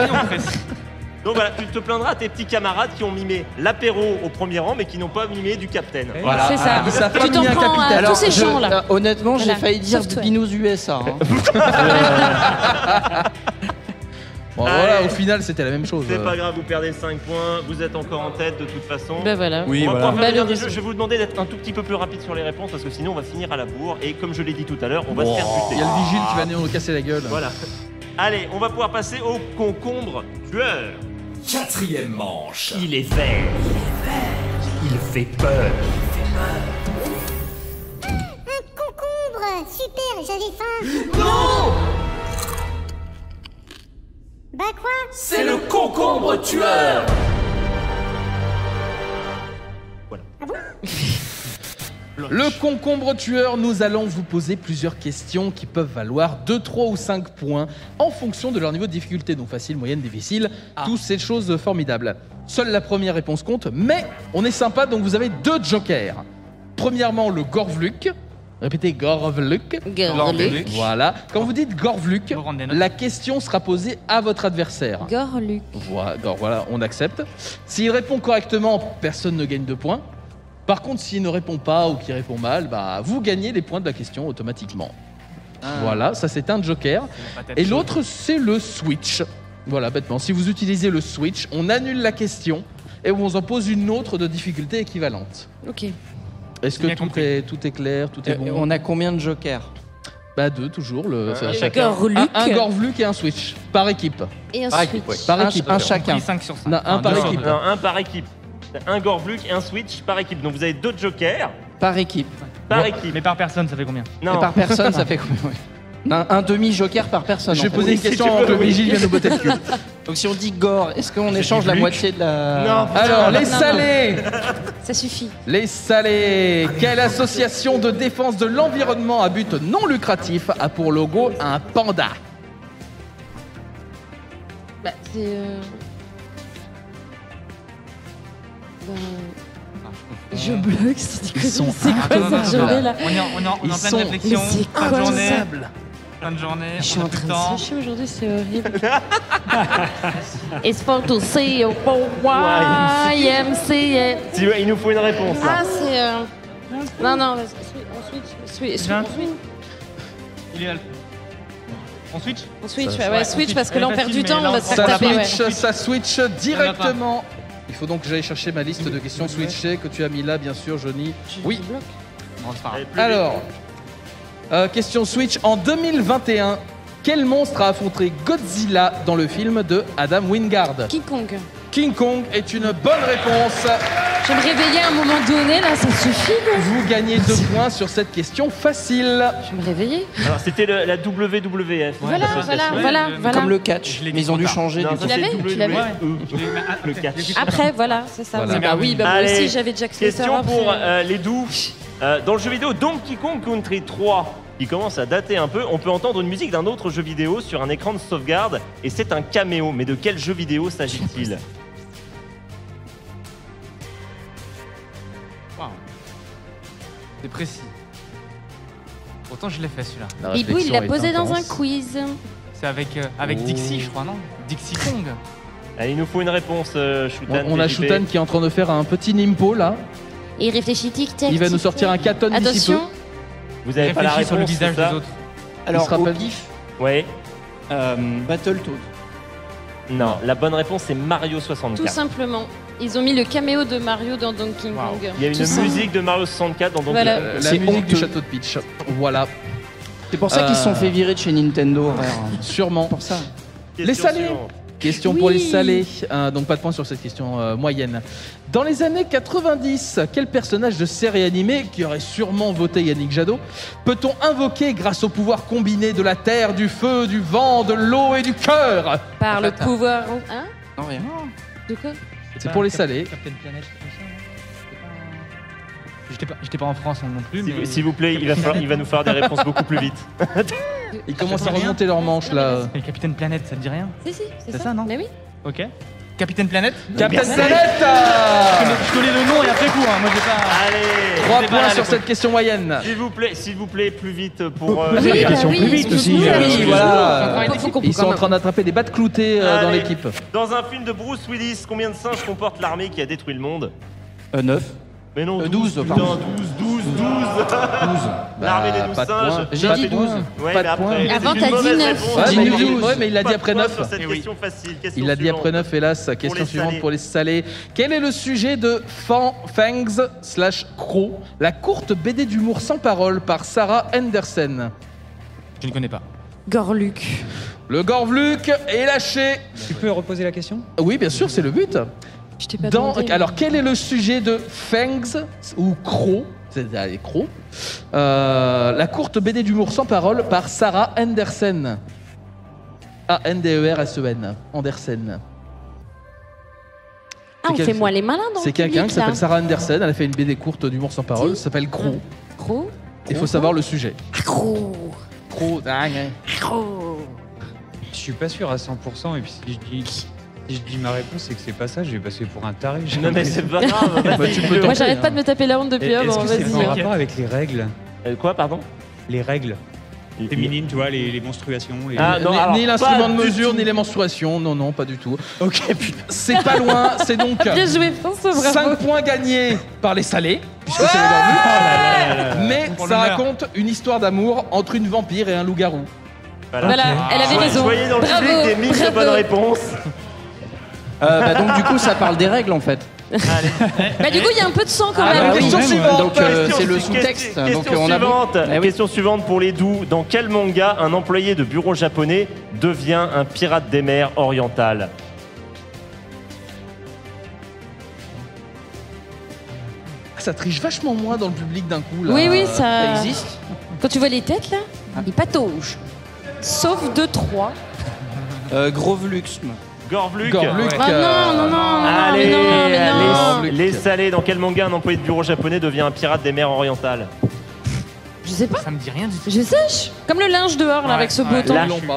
Donc voilà, tu te plaindras à tes petits camarades qui ont mimé l'apéro au premier rang mais qui n'ont pas mimé du capitaine.
Voilà.
C'est ça.
Ils savent pas
Tu t'en
mimer un
prends
capitaine.
à tous ces gens-là.
Honnêtement, j'ai
Voilà.
failli dire
Sauf toi.
Binous USA. Hein.
Bon voilà, au final c'était la même chose.
C'est pas grave, vous perdez 5 points, vous êtes encore en tête de toute façon.
Ben voilà.
Oui,
On va
voilà.
pouvoir faire le dernier
Malheureusement.
jeu. Je vais vous demander d'être un tout petit peu plus rapide sur les réponses parce que sinon on va finir à la bourre et comme je l'ai dit tout à l'heure, on va se faire
Il
buter.
y a le vigile qui va venir nous casser la gueule.
Voilà. Allez, on va pouvoir passer au concombre tueur.
4e manche.
Il est vert. Il fait peur.
super, j'avais faim.
Non!
Bah quoi?
C'est le concombre tueur!
Le concombre tueur, nous allons vous poser plusieurs questions qui peuvent valoir 2, 3 ou 5 points en fonction de leur niveau de difficulté. Donc facile, moyenne, difficile, toutes ces choses formidables. Seule la première réponse compte, mais on est sympa, donc vous avez 2 jokers. Premièrement, le Gorvluk. Répétez, Gorvluk.
Gorvluk.
Voilà. Quand vous dites Gorvluk, la question sera posée à votre adversaire.
Gorluc.
Voilà, on accepte. S'il répond correctement, personne ne gagne de points. Par contre, s'il ne répond pas ou qu'il répond mal, bah, vous gagnez les points de la question automatiquement. Voilà, ça c'est un joker. Et l'autre, c'est le switch. Voilà, bêtement. Si vous utilisez le switch, on annule la question et on vous en pose une autre de difficulté équivalente.
Ok.
Est-ce que tout est clair, tout est bon?
On a combien de jokers?
Bah 2 toujours.
Gorluc.
Un Gorvluk et un switch par équipe.
Et un
par
switch.
équipe, ouais. Par équipe. Un chacun.
5 sur 5.
Non, un par équipe.
Non, un par équipe. Un Gorvluk et un switch par équipe. Donc vous avez 2 jokers.
Par équipe.
Par équipe.
Mais par personne, ça fait combien?
Non.
Et par personne, ça fait combien? Un demi-joker par personne.
Je vais poser une question avant que le vigile vienne nous botter le cul.
Donc si on dit gore, est-ce qu'on échange la moitié de la...
Non.
Alors, les salés.
Ça suffit.
Les salés. Quelle association de défense de l'environnement à but non lucratif a pour logo un panda?
Bah, c'est... Je bloque, c'est quoi cette journée là?
On est en pleine réflexion.
Mais c'est quoi ça?
Fin de journée.
Je suis en train de sécher aujourd'hui, c'est horrible. It's fun to see you for YMCA.
Il nous faut une réponse là.
Ah, c'est. Non, switch.
Il est là. On switch?
On switch, ouais, switch parce que là on perd du temps, on va se faire taper.
Ça switch directement. Il faut donc que j'aille chercher ma liste de questions switchées que tu as mis là, bien sûr, Johnny. Oui. Alors, question switch. En 2021, quel monstre a affronté Godzilla dans le film de Adam Wingard?
King Kong.
King Kong est une bonne réponse.
Je vais me réveiller à un moment donné, là, ça suffit.
Vous gagnez 2 points sur cette question facile.
Je vais me réveiller.
Alors c'était la WWF.
Voilà.
Comme le catch, mais ils ont dû changer.
Non,
du
ça,
coup.
c'est
Tu l'avais
le catch.
Après, voilà, c'est ça.
Voilà.
Bah oui, bah moi
Allez,
aussi j'avais Jack Slater.
question pour les doux. Dans le jeu vidéo Donkey Kong Country 3, qui commence à dater un peu, on peut entendre une musique d'un autre jeu vidéo sur un écran de sauvegarde, et c'est un caméo. Mais de quel jeu vidéo s'agit-il?
C'est précis. Pourtant, je l'ai fait celui-là.
Bibou, il l'a posé dans un quiz.
C'est avec Dixie, je crois, non? Dixie Kong.
Allez, il nous faut une réponse, Shoutan.
On a Shoutan qui est en train de faire un petit nimpo là.
Et il réfléchit tic-tac.
Il va nous sortir un caton d'ici peu.
Attention.
Vous avez pas la réponse
sur le visage des autres.
Alors, au pif,
Ouais.
Battletoads.
Non, la bonne réponse c'est Mario 64.
Tout simplement. Ils ont mis le caméo de Mario dans Donkey Kong.
Il y a une musique de Mario 64 dans Donkey
Voilà.
Kong.
La
C'est
musique du
honteux.
château de Peach. Voilà.
C'est pour ça qu'ils se sont fait virer de chez Nintendo, frère.
Sûrement.
Pour ça.
Les salés.
suivante.
Question pour les salés. Donc pas de point sur cette question moyenne. Dans les années 90, quel personnage de série animée, qui aurait sûrement voté Yannick Jadot, peut-on invoquer grâce au pouvoir combiné de la terre, du feu, du vent, de l'eau et du cœur?
Par le pouvoir. Hein?
Non, rien.
De quoi?
C'est pour les salés.
Captain Planet, comme ça, non? J'étais pas en France non plus. Mais...
S'il vous plaît, il va nous faire des réponses beaucoup plus vite.
Ils commencent à remonter leurs manches là.
Mais Capitaine Planète, ça te dit rien?
Si,
C'est ça, non?
Mais oui.
Ok. Capitaine Planète?
Captain
Merci.
Planète.
Je connais le nom et après coup, hein. Moi j'ai pas.
Allez.
3
pas
points
là,
sur
les
cette question moyenne.
S'il vous plaît, plus vite pour.
Oui, bah oui,
plus vite aussi.
oui,
Voilà.
Faut qu'on
Ils sont en train d'attraper des bas de cloutés dans
Allez.
l'équipe.
Dans un film de Bruce Willis, combien de singes comporte l'armée qui a détruit le monde?
9.
Mais non,
12,
12,
pardon.
putain, 12. L'armée des 12
pas de
singes.
points.
J'ai
Pas
dit
de points.
12.
Ouais,
Pas
mais
de points.
après,
Avant,
c'est
t'as
une
dit
mauvaise
9.
réponse.
Ouais,
Dis
mais
nous.
ouais, mais il a dit
Pas de
après
points
9.
sur cette
Eh oui.
question facile. Question
Il a dit
suivante.
après 9, hélas. Question
les
suivante
salés.
pour les salés. Quel est le sujet de Fangs/Crow, la courte BD d'humour sans parole par Sarah Henderson?
Je ne connais pas.
Gorluc.
Le Gorvluk est lâché.
Tu peux reposer la question?
Oui, bien sûr, c'est le but.
Je t'ai pas
Dans-
demandé.
alors, quel est le sujet de Fangs ou Crow, C'est des crocs. La courte BD d'humour sans parole par Sarah Andersen. A-N-D-E-R-S-E-N. Andersen.
Ah, on fait moi les malins dans le
C'est quelqu'un
public,
qui s'appelle
là.
Sarah Andersen. Elle a fait une BD courte d'humour sans parole. Ça s'appelle Croc.
Croc.
Il faut savoir le sujet.
Croc.
Croc.
Je suis pas sûr à 100%, et puis si je dis ma réponse, c'est que c'est pas ça, je vais passer pour un taré.
Non, mais c'est pas grave.
Moi, j'arrête pas de me taper la honte depuis avant.
Est-ce que c'est en
Vas-y.
rapport avec les règles
Quoi, pardon?
Les règles féminines, tu vois, les menstruations.
Ni l'instrument de mesure, ni les menstruations. Non, non, pas du tout.
Ok, putain.
C'est pas loin. C'est donc
Bien joué, François, bravo.
5 points gagnés par les salés, puisque c'est le dormi. Mais
Pour
ça
l'honneur.
raconte une histoire d'amour entre une vampire et un loup-garou.
Voilà, elle avait raison.
Soyez dans le
Bravo,
public des 1000 de
bravo.
bonnes réponses.
Donc du coup, ça parle des règles en fait.
Bah, du coup, il y a un peu de sang quand
Ah,
même.
bah,
question suivante.
Donc c'est le sous-texte.
Question
Donc on a
suivante.
Eh oui.
Question suivante pour les doux. Dans quel manga un employé de bureau japonais devient un pirate des mers orientales?
Ça triche vachement moins dans le public d'un coup là.
Oui, oui, ça
existe.
Quand tu vois les têtes là, ils pataugent. Sauf 2-3.
Grovlux.
Gorvluk.
Gorvluk.
Ah non, non, non,
Allez,
mais non.
les salés. Dans quel manga un employé de bureau japonais devient un pirate des mers orientales?
Je sais pas.
Ça me dit rien du tout.
Je sèche. Comme le linge dehors là,
Ouais,
avec ce beau
ouais.
temps.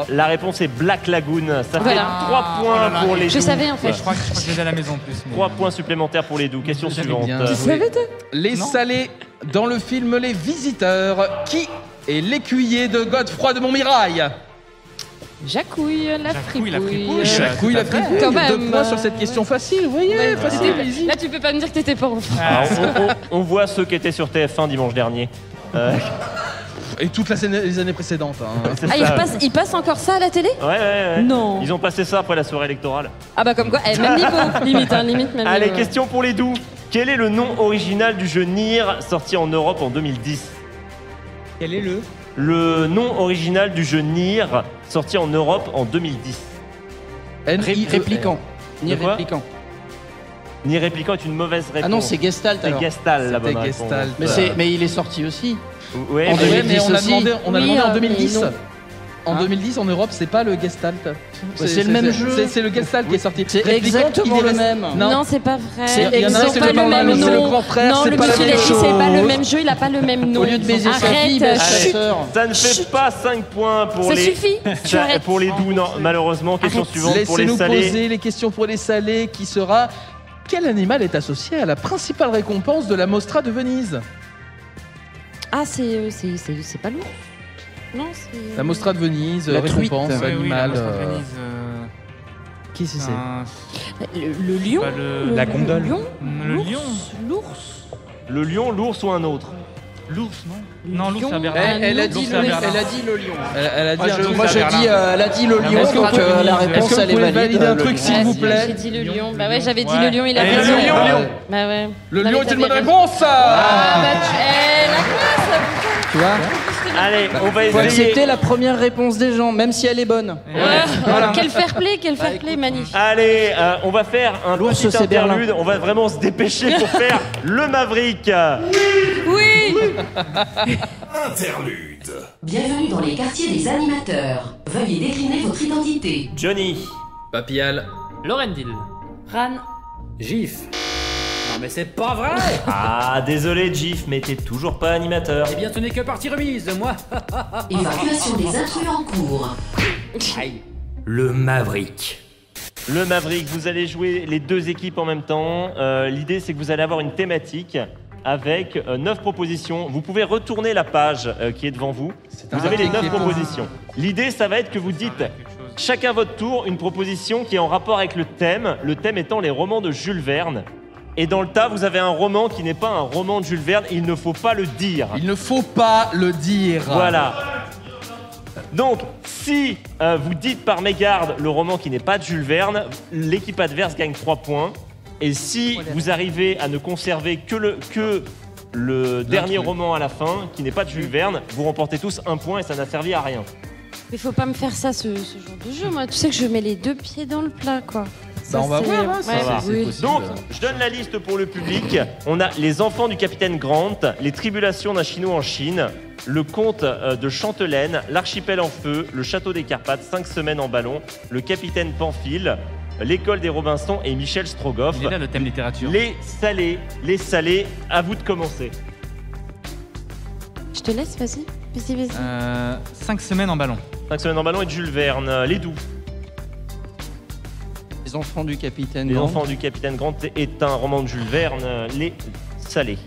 La réponse est Black Lagoon. Ça
Voilà.
fait 3 points pour les
Je
doux.
savais en fait.
Je crois que je les ai à la maison en plus. mais-
3 points supplémentaires pour les doux. Question suivante.
bien.
Tu savais toi?
Les
Non.
salés dans le film Les Visiteurs. Qui est l'écuyer de Godefroy de Montmirail?
Jacouille, la
Jacouille, la
fripouille.
fripouille.
Jacouille la fripouille.
Quand
2
même.
points sur cette question facile. Vous voyez,
Ouais,
facile,
ouais.
easy.
Là, tu peux pas me dire que t'étais pas enfant.
Alors, on voit ceux qui étaient sur TF1 dimanche dernier.
Et toutes les années précédentes. Hein.
C'est
Ah,
ça.
il passe encore ça à la télé?
Ouais.
Non.
Ils ont passé ça après la soirée électorale.
Ah bah comme quoi, même niveau, limite, hein, limite même
Allez,
niveau.
question pour les doux. Quel est le nom original du jeu Nier sorti en Europe en 2010?
Quel est
Le nom original du jeu Nier sorti en Europe en 2010.
Répliquant. Ni
De quoi
répliquant.
Nier Répliquant est une mauvaise réponse.
Ah non, c'est Gestalt
C'est
alors.
Gestalt la bonne
C'était
réponse.
Gestalt.
Mais il est sorti aussi.
Ouais,
En
mais-
2010
mais on a
aussi.
demandé,
Oui,
en
mais
2010.
non.
En 2010, en Europe, c'est pas le Gestalt.
C'est le même jeu.
C'est le Gestalt qui est sorti.
C'est
Répliquant,
exactement
il
le
reste-
même.
Non, c'est pas vrai.
C'est
Il y en a un,
Ils ont
c'est
pas
le
le même
c'est le
nom.
grand frère,
Non,
c'est
le
pas la
monsieur,
même
il a dit c'est pas le
chose.
même jeu, il a pas le même nom.
Au lieu de baiser sa fille,
Arrête,
baise sa
chut.
sœur.
Ça ne fait pas 5 points pour
Ça
les...
suffit, tu
Ça-
arrêtes.
pour les doux, non, malheureusement. Question suivante pour les
Laissez-nous
salés.
poser les questions pour les salés qui sera quel animal est associé à la principale récompense de la Mostra de Venise?
Ah, c'est pas lourd. Non, c'est.
La Mostra de Venise,
La truite.
récompense
Oui, oui, la
animal.
Mostra de Venise,
Qui c'est
Le lion.
pas le-
La gondole.
Le lion.
L'ours.
Le lion, l'ours ou un autre?
L'ours, non? Non, l'ours, c'est à Berlin.
Elle a dit
L'ours, c'est
le
à Berlin.
lion.
Elle a dit un truc.
Moi je dis, elle a dit le lion,
Est-ce que vous
donc
pouvez-
la
est-ce
réponse
que vous
elle est
pouvez
valide.
valider un
le
truc,
lion.
s'il vous plaît?
J'ai dit le lion. Bah ouais, j'avais dit
Ouais.
le lion, il a
Allez,
raison.
le lion.
Bah ouais.
Le
Non,
lion
mais
est une bonne
t'avais
réponse.
Ah, bah la classe.
Tu vois
Allez, on va
Faut
essayer.
accepter la première réponse des gens, même si elle est bonne.
Voilà. Quel fair play, magnifique.
Allez, on va faire un
L'ours,
petit
c'est Berlin.
interlude. On va vraiment se dépêcher pour faire le Maverick.
Oui.
Interlude.
Bienvenue dans les quartiers des animateurs. Veuillez décliner votre identité.
Johnny.
Papial.
Lorendil.
Ran.
Gif. Non mais c'est pas vrai.
Ah, désolé, Gif, mais t'es toujours pas animateur.
Eh bien ce n'est que partie remise, moi.
Évacuation des intrus en cours.
Le Maverick.
Le Maverick, vous allez jouer les deux équipes en même temps. L'idée, c'est que vous allez avoir une thématique avec 9 propositions. Vous pouvez retourner la page qui est devant vous. Vous avez les 9 propositions. L'idée, ça va être que vous dites chacun votre tour une proposition qui est en rapport avec le thème étant les romans de Jules Verne. Et dans le tas, vous avez un roman qui n'est pas un roman de Jules Verne, il ne faut pas le dire.
Il ne faut pas le dire.
Voilà. Donc, si vous dites par mégarde le roman qui n'est pas de Jules Verne, l'équipe adverse gagne 3 points. Et si vous arrivez à ne conserver que le dernier roman à la fin, qui n'est pas de Jules Verne, vous remportez tous 1 point et ça n'a servi à rien.
Mais faut pas me faire ça, ce genre de jeu, moi. Tu sais que je mets les deux pieds dans le plat, quoi.
on va voir, hein,
Ça va. Donc, je donne la liste pour le public. On a Les Enfants du Capitaine Grant, Les Tribulations d'un Chinois en Chine, Le Comte de Chantelaine, L'Archipel en feu, Le Château des Carpates, 5 semaines en ballon, Le Capitaine Pamphile, L'école des Robinson et Michel Strogoff.
Il est là le thème littérature.
Les salés, à vous de commencer.
Je te laisse, vas-y. Vas-y.
5 semaines en ballon.
5 semaines en ballon et de Jules Verne. Les Doux.
Les enfants du capitaine
Les
Grant.
Enfants du Capitaine Grant est un roman de Jules Verne. Les salés.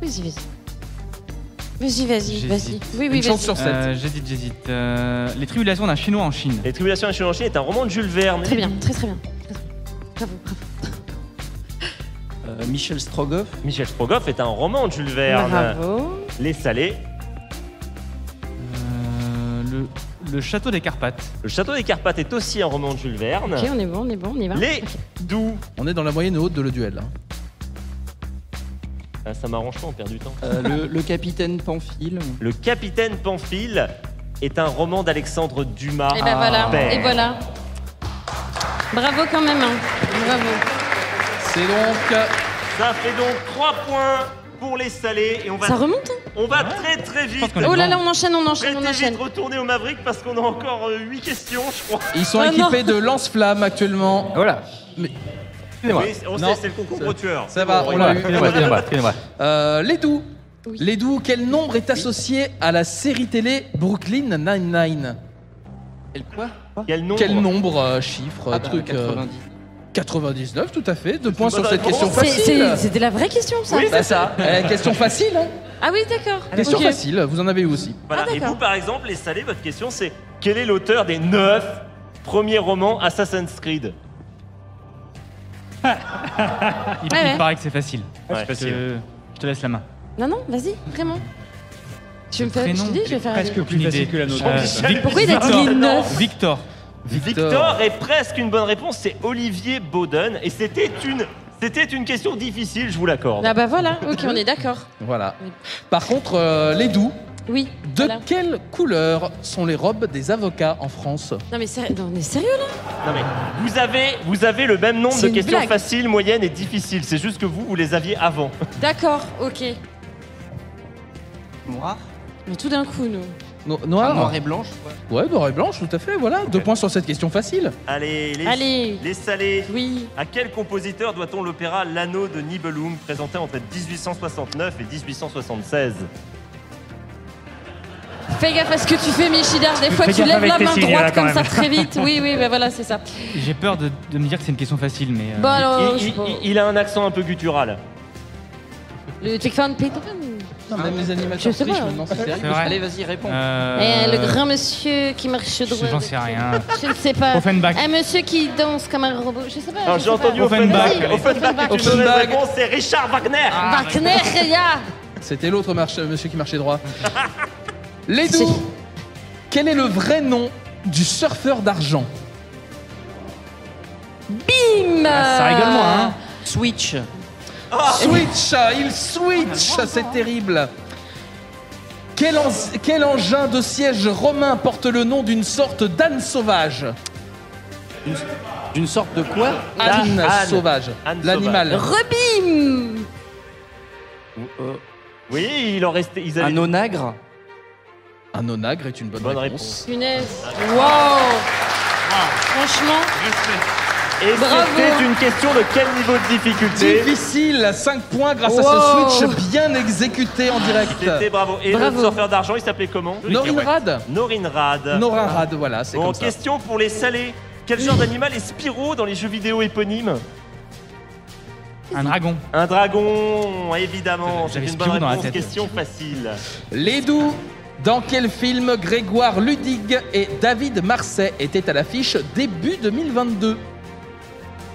Vas-y. Oui,
Une chance sur 7. J'hésite. Les Tribulations d'un Chinois en Chine.
Les Tribulations d'un Chinois en Chine est un roman de Jules Verne.
Très bien. Bravo.
Michel Strogoff.
Michel Strogoff est un roman de Jules Verne.
Bravo.
Les salés.
Le Château des Carpates.
Le Château des Carpates est aussi un roman de Jules Verne.
Ok, on est bon, on y va.
Les Doux.
On est dans la moyenne haute de le duel.
Ah, ça m'arrange pas, on perd du temps.
Le capitaine Pamphile.
Le Capitaine Pamphile est un roman d'Alexandre Dumas.
Et ben voilà.
Père.
Et voilà. Bravo quand même. Hein. Bravo.
C'est donc.
Ça fait donc 3 points pour les salés. Et on va
Ça remonte, hein.
On va très vite.
Oh là là, on enchaîne.
Vite retourner au Maverick parce qu'on a encore 8 questions, je crois.
Ils sont équipés de lance-flammes actuellement.
Voilà.
Mais...
Oui, on sait, c'est le concombre tueur.
Ça va, on l'a eu. Les Doux.
Oui.
Les Doux, quel nombre est associé à la série télé Brooklyn Nine-Nine?
Quel
nombre, chiffre, truc
90.
99, tout à fait. 2 points sur cette question facile.
C'était la vraie question, ça.
Oui,
Bah ça, question facile. Hein.
Ah oui, d'accord.
Question
Ok.
facile, vous en avez eu aussi.
Voilà. Et
d'accord.
vous, par exemple, les salés, votre question, c'est quel est l'auteur des 9 premiers romans Assassin's Creed?
Il paraît que c'est facile.
Ouais, facile.
Je te laisse la main.
Non, vas-y, vraiment. Je vais faire
Presque plus facile que la nôtre.
Pourquoi il a dit les 9?
Victor est presque une bonne réponse, c'est Olivier Bowden. Et c'était une question difficile, je vous l'accorde.
Ah bah voilà, ok, on est d'accord.
Voilà. Par contre, les Doux.
Oui.
De quelle couleur sont les robes des avocats en France?
Non mais on est sérieux là?
Non mais vous avez le même nombre de
C'est une
questions
blague.
faciles, moyennes et difficiles. C'est juste que vous les aviez avant.
D'accord, ok.
Noir.
Mais tout d'un coup, nous.
Noir.
Noir et blanche.
Ouais, noir et blanche, tout à fait. Voilà, 2 points sur cette question facile.
Allez, les salés.
Oui.
À quel compositeur doit-on l'opéra L'Anneau de Nibelung, présenté entre 1869 et 1876?
Fais gaffe à ce que tu fais, Michidar. Des fois,
Fais
tu
gaffe
lèves
avec
la
tes
main
signes,
droite
là, quand
comme ça
même.
très vite. Oui, bah voilà, c'est ça.
J'ai peur de me dire que c'est une question facile, mais.
Bon, alors,
Il a un accent un peu guttural.
le Tickfan Peter.
Non, même les
Je
animateurs
sais pas.
trichent maintenant, c'est
C'est
terrible.
vrai.
Allez, vas-y, réponds.
Le grand monsieur qui marche droit.
J'en sais rien.
Je ne sais pas.
Offenbach.
Un monsieur qui danse comme un robot. Je sais pas.
Alors
je
j'ai
sais
entendu
pas.
Offenbach.
Vas-y.
Offenbach est une mauvaise réponse, c'est Richard Wagner.
Wagner, ya.
C'était l'autre monsieur qui marchait droit. Les Doux. Quel est le vrai nom du surfeur d'argent?
Bim.
Ça rigole moins, hein.
Switch.
Switch, il switch, c'est terrible. Quel engin de siège romain porte le nom d'une sorte d'âne sauvage?
D'une sorte de quoi?
Âne sauvage,
Âne
l'animal.
Rebim.
Oui, il en restait.
Un onagre.
Un onagre est une bonne réponse.
Punaise. Wow. Franchement.
Et
Bravo.
c'était une question de quel niveau de difficulté?
Difficile, 5 points grâce à
Wow.
ce switch bien exécuté en direct.
C'était bravo. Et
Bravo.
le surfeur d'argent, il s'appelait comment?
Norinrad.
Norinrad.
Norinrad, voilà, c'est
Bon,
comme ça.
question pour les salés. Quel genre d'animal est Spyro dans les jeux vidéo éponymes?
Un dragon.
Un dragon, évidemment. C'est
J'avais
une bonne
Spirou dans la
réponse.
tête.
Question facile.
Les Doux. Dans quel film Grégoire Ludig et David Marsay étaient à l'affiche début 2022?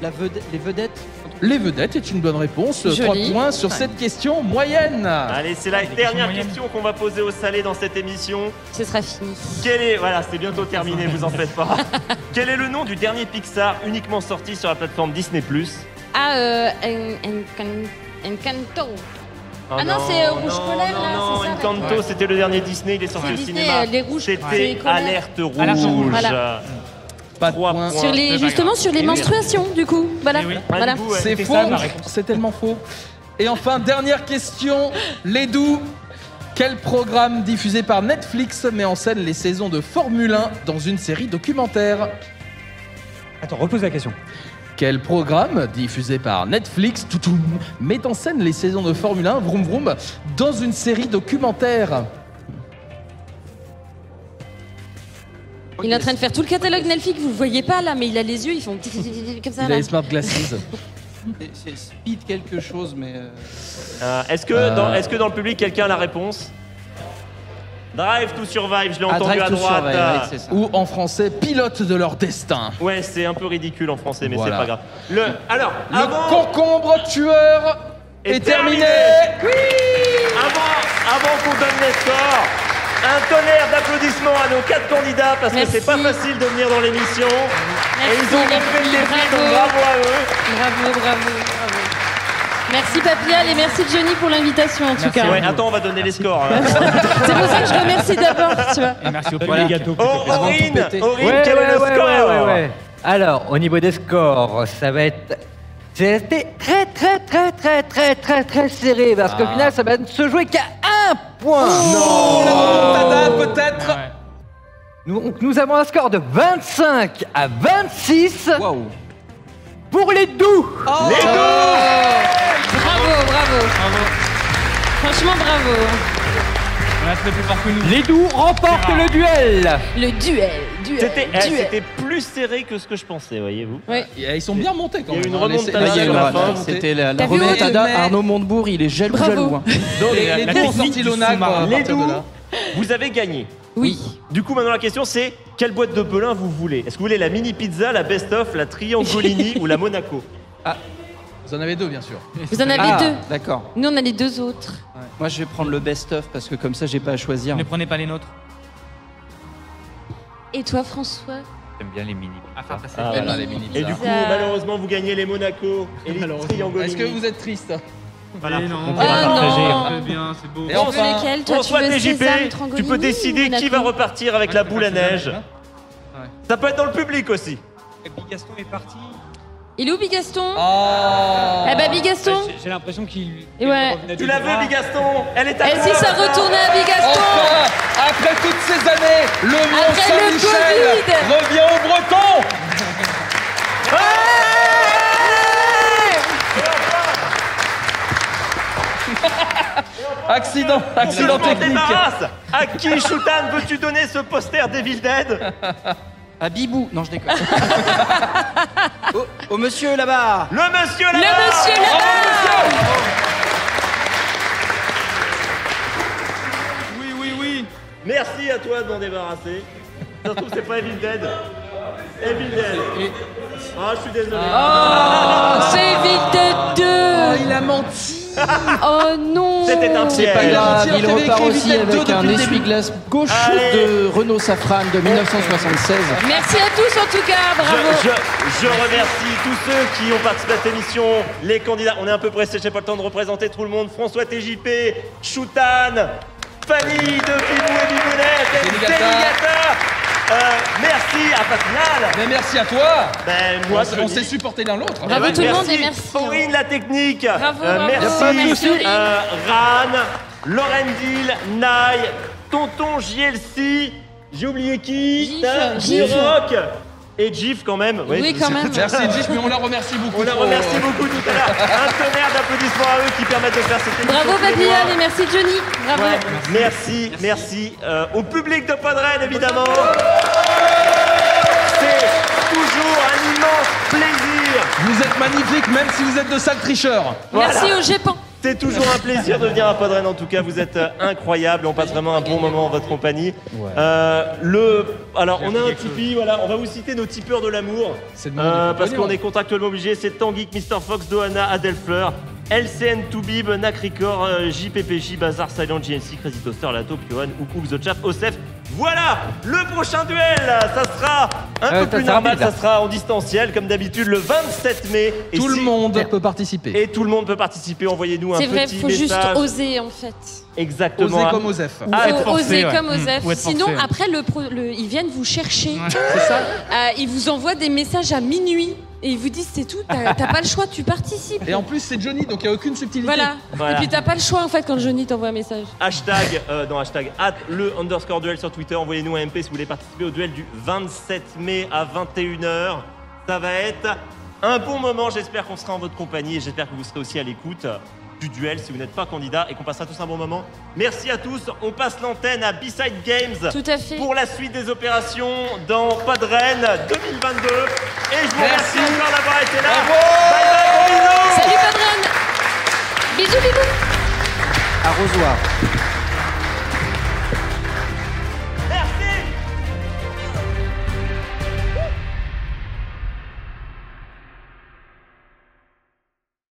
Les vedettes.
Les vedettes est une bonne réponse.
Joli.
3 points sur cette question moyenne.
Allez, c'est la dernière
moyennes.
question qu'on va poser aux salés dans cette émission.
Ce sera fini.
Voilà, c'est bientôt terminé, vous en faites pas. Quel est le nom du dernier Pixar uniquement sorti sur la plateforme Disney+?
Ah, Encanto.
Oh
Ah non, c'est Rouge Polaire, là,
Non,
c'est ça,
Encanto, c'était le dernier Disney, il est sorti
C'est
au
Disney,
cinéma.
les rouges,
C'était
c'est colère.
Alerte Rouge.
Alerte Rouge.
Voilà.
Pas de points.
Justement sur les menstruations, du coup. Voilà. Voilà.
C'est faux. C'est tellement faux. Et enfin, dernière question. Les doux. Quel programme diffusé par Netflix met en scène les saisons de Formule 1 dans une série documentaire?
Attends, repose la question.
Quel programme diffusé par Netflix met en scène les saisons de Formule 1 vroom vroom dans une série documentaire?
Il est en train de faire tout le catalogue Netflix, vous le voyez pas là, mais il a les yeux, ils font comme ça.
Il a les smart glasses.
C'est speed quelque chose, mais...
Est-ce que dans le public, quelqu'un a la réponse? Drive to Survive, je l'ai entendu à droite.
Survive, ça.
Ou en français, pilote de leur destin.
Ouais, c'est un peu ridicule en français, mais
Voilà.
c'est pas grave. Le
concombre tueur est terminé.
Oui. Avant qu'on donne les scores, un tonnerre d'applaudissements à nos 4 candidats parce que c'est pas facile de venir dans l'émission. Et ils ont fait le défi, donc bravo à eux.
Bravo. Merci Papial et merci Johnny pour l'invitation en tout cas.
Ouais, attends, on va donner les scores.
C'est pour ça que je remercie d'abord, tu vois.
Et merci au
Les gâteaux.
Aurine, quel est le score?
Ouais. Alors, au niveau des scores, ça va être... C'était très serré parce qu'au final, ça va ne se jouer qu'à 1 point.
Non, la remontada peut-être.
Nous avons un score de 25 à 26 pour les doux.
Les doux.
Bravo. Franchement, bravo.
On a fait plus fort que nous.
Les doux remportent le duel.
Le duel.
C'était plus serré que ce que je pensais, voyez-vous.
Ouais.
Ils sont bien montés quand même.
Il y a eu une remontada sur la fin.
C'était la remontada. Arnaud Montebourg, il est jaloux.
Les deux ont sorti l'ONAC.
Les doux, vous avez gagné.
Oui.
Du coup, maintenant la question c'est quelle boîte de Belin vous voulez? Est-ce que vous voulez la mini pizza, la best-of, la Triangolini ou la Monaco?
Vous en avez 2 bien sûr.
Vous en avez 2.
D'accord.
Nous on a les 2 autres.
Moi je vais prendre le best-of parce que comme ça j'ai pas à choisir.
Ne prenez pas les nôtres.
Et toi François?
J'aime bien les mini.
Et du coup, malheureusement, vous gagnez les Monaco et les Triangolini.
Est-ce que vous êtes triste?
Voilà.
Non.
On va partager.
C'est bien, c'est beau.
Et enfin,
lesquels? Toi,
François
tu veux
TJP,
Sésame, Trangolini
tu peux décider
ou
qui va
Monaco?
repartir avec la boule à neige. Ça peut être dans le public aussi.
Bigaston est parti.
Il est où Bigaston?
Oh.
Ben Bigaston.
J'ai l'impression qu'il.
Ouais.
Tu la veux, Bigaston? Elle est à
Et
toi.
si ça retournait à Bigaston?
Enfin, après toutes ces années, le Mont
Après le
Saint-Michel
Covid.
revient aux Bretons. Accident technique.
Débarrasse. À qui, Shoutan, veux-tu donner ce poster Devil Dead?
À Bibou. Non, je déconne. Au monsieur là-bas.
Le monsieur là-bas.
Le monsieur là-bas.
Oui.
Merci à toi de m'en débarrasser. Ça se trouve, c'est pas Evil Dead. Evil Dead. Ah, je suis désolé.
C'est Evil Dead 2.
Oh, il a menti.
Oh non.
C'était un
C'est pas
piège.
grave, il
T'avais
repart
écrit
aussi
Evil Dead 2
avec un
depuis le début.
essuie-glace gauche
Allez.
de Renault Safran de 1976.
Merci à tous en tout cas, bravo.
Je remercie tous ceux qui ont participé à cette émission, les candidats. On est un peu pressé, j'ai pas le temps de représenter tout le monde. François TJP, Shoutan, Fanny de Bibou et Bibounette, Zénigata. Merci à Pascal.
Mais merci à toi.
Ben, moi,
On s'est supporté l'un l'autre.
Bravo tout le monde et merci.
Aurine, la technique.
Bravo,
merci.
Aurine.
Ran, Lorendil, Nai, Tonton JLC. J'ai oublié qui?
Gif.
Rock. Et Gif quand même.
Oui, quand même.
Merci Gif, mais on la remercie beaucoup.
On la remercie beaucoup tout à l'heure. Un tonnerre d'applaudissements à eux qui permettent de faire cette émission.
Bravo
tous les
Fabian
mois.
et merci Johnny. Bravo.
Ouais, merci au public de Podren évidemment. C'est toujours un immense plaisir.
Vous êtes magnifiques, même si vous êtes de sales tricheurs.
Merci au GEPAN.
C'est toujours un plaisir de venir à Podren en tout cas, vous êtes incroyables, on passe vraiment un bon moment en votre compagnie. Alors on a un Tipeee, voilà, on va vous citer nos tipeurs de l'amour. Parce qu'on est contractuellement obligé, c'est Tangeek, Mr Fox, Dohana, Adelfleur, LCN Toubib, Nakricor, JPPJ, Bazar, Silent, GNC, Crazy Toaster, Lato, Piohan, Oukou, Xochap, Osef, Voilà, le prochain duel, ça sera un peu plus normal, ça sera en distanciel, comme d'habitude, le 27 mai.
Et tout le monde peut participer.
Et tout le monde peut participer, envoyez-nous un petit message.
C'est vrai, il faut juste oser en fait.
Exactement.
Oser comme Osef.
Oser comme Osef. Sinon, après, ils viennent vous chercher.
C'est ça.
Ils vous envoient des messages à minuit. Et ils vous disent c'est tout, t'as pas le choix, tu participes.
Et en plus c'est Johnny, donc il n'y a aucune subtilité.
Voilà. Et puis t'as pas le choix en fait quand Johnny t'envoie un message.
Hashtag @le_duel sur Twitter, envoyez-nous un MP si vous voulez participer au duel du 27 mai à 21h. Ça va être un bon moment, j'espère qu'on sera en votre compagnie et j'espère que vous serez aussi à l'écoute du duel si vous n'êtes pas candidat et qu'on passera tous un bon moment. Merci à tous, on passe l'antenne à B-Side Games.
Tout à fait.
Pour la suite des opérations dans Podren 2022. Et je vous remercie encore d'avoir été là. Bye bye, gros bisous.
Salut Podren. Bisous bisous.
Arrosoir.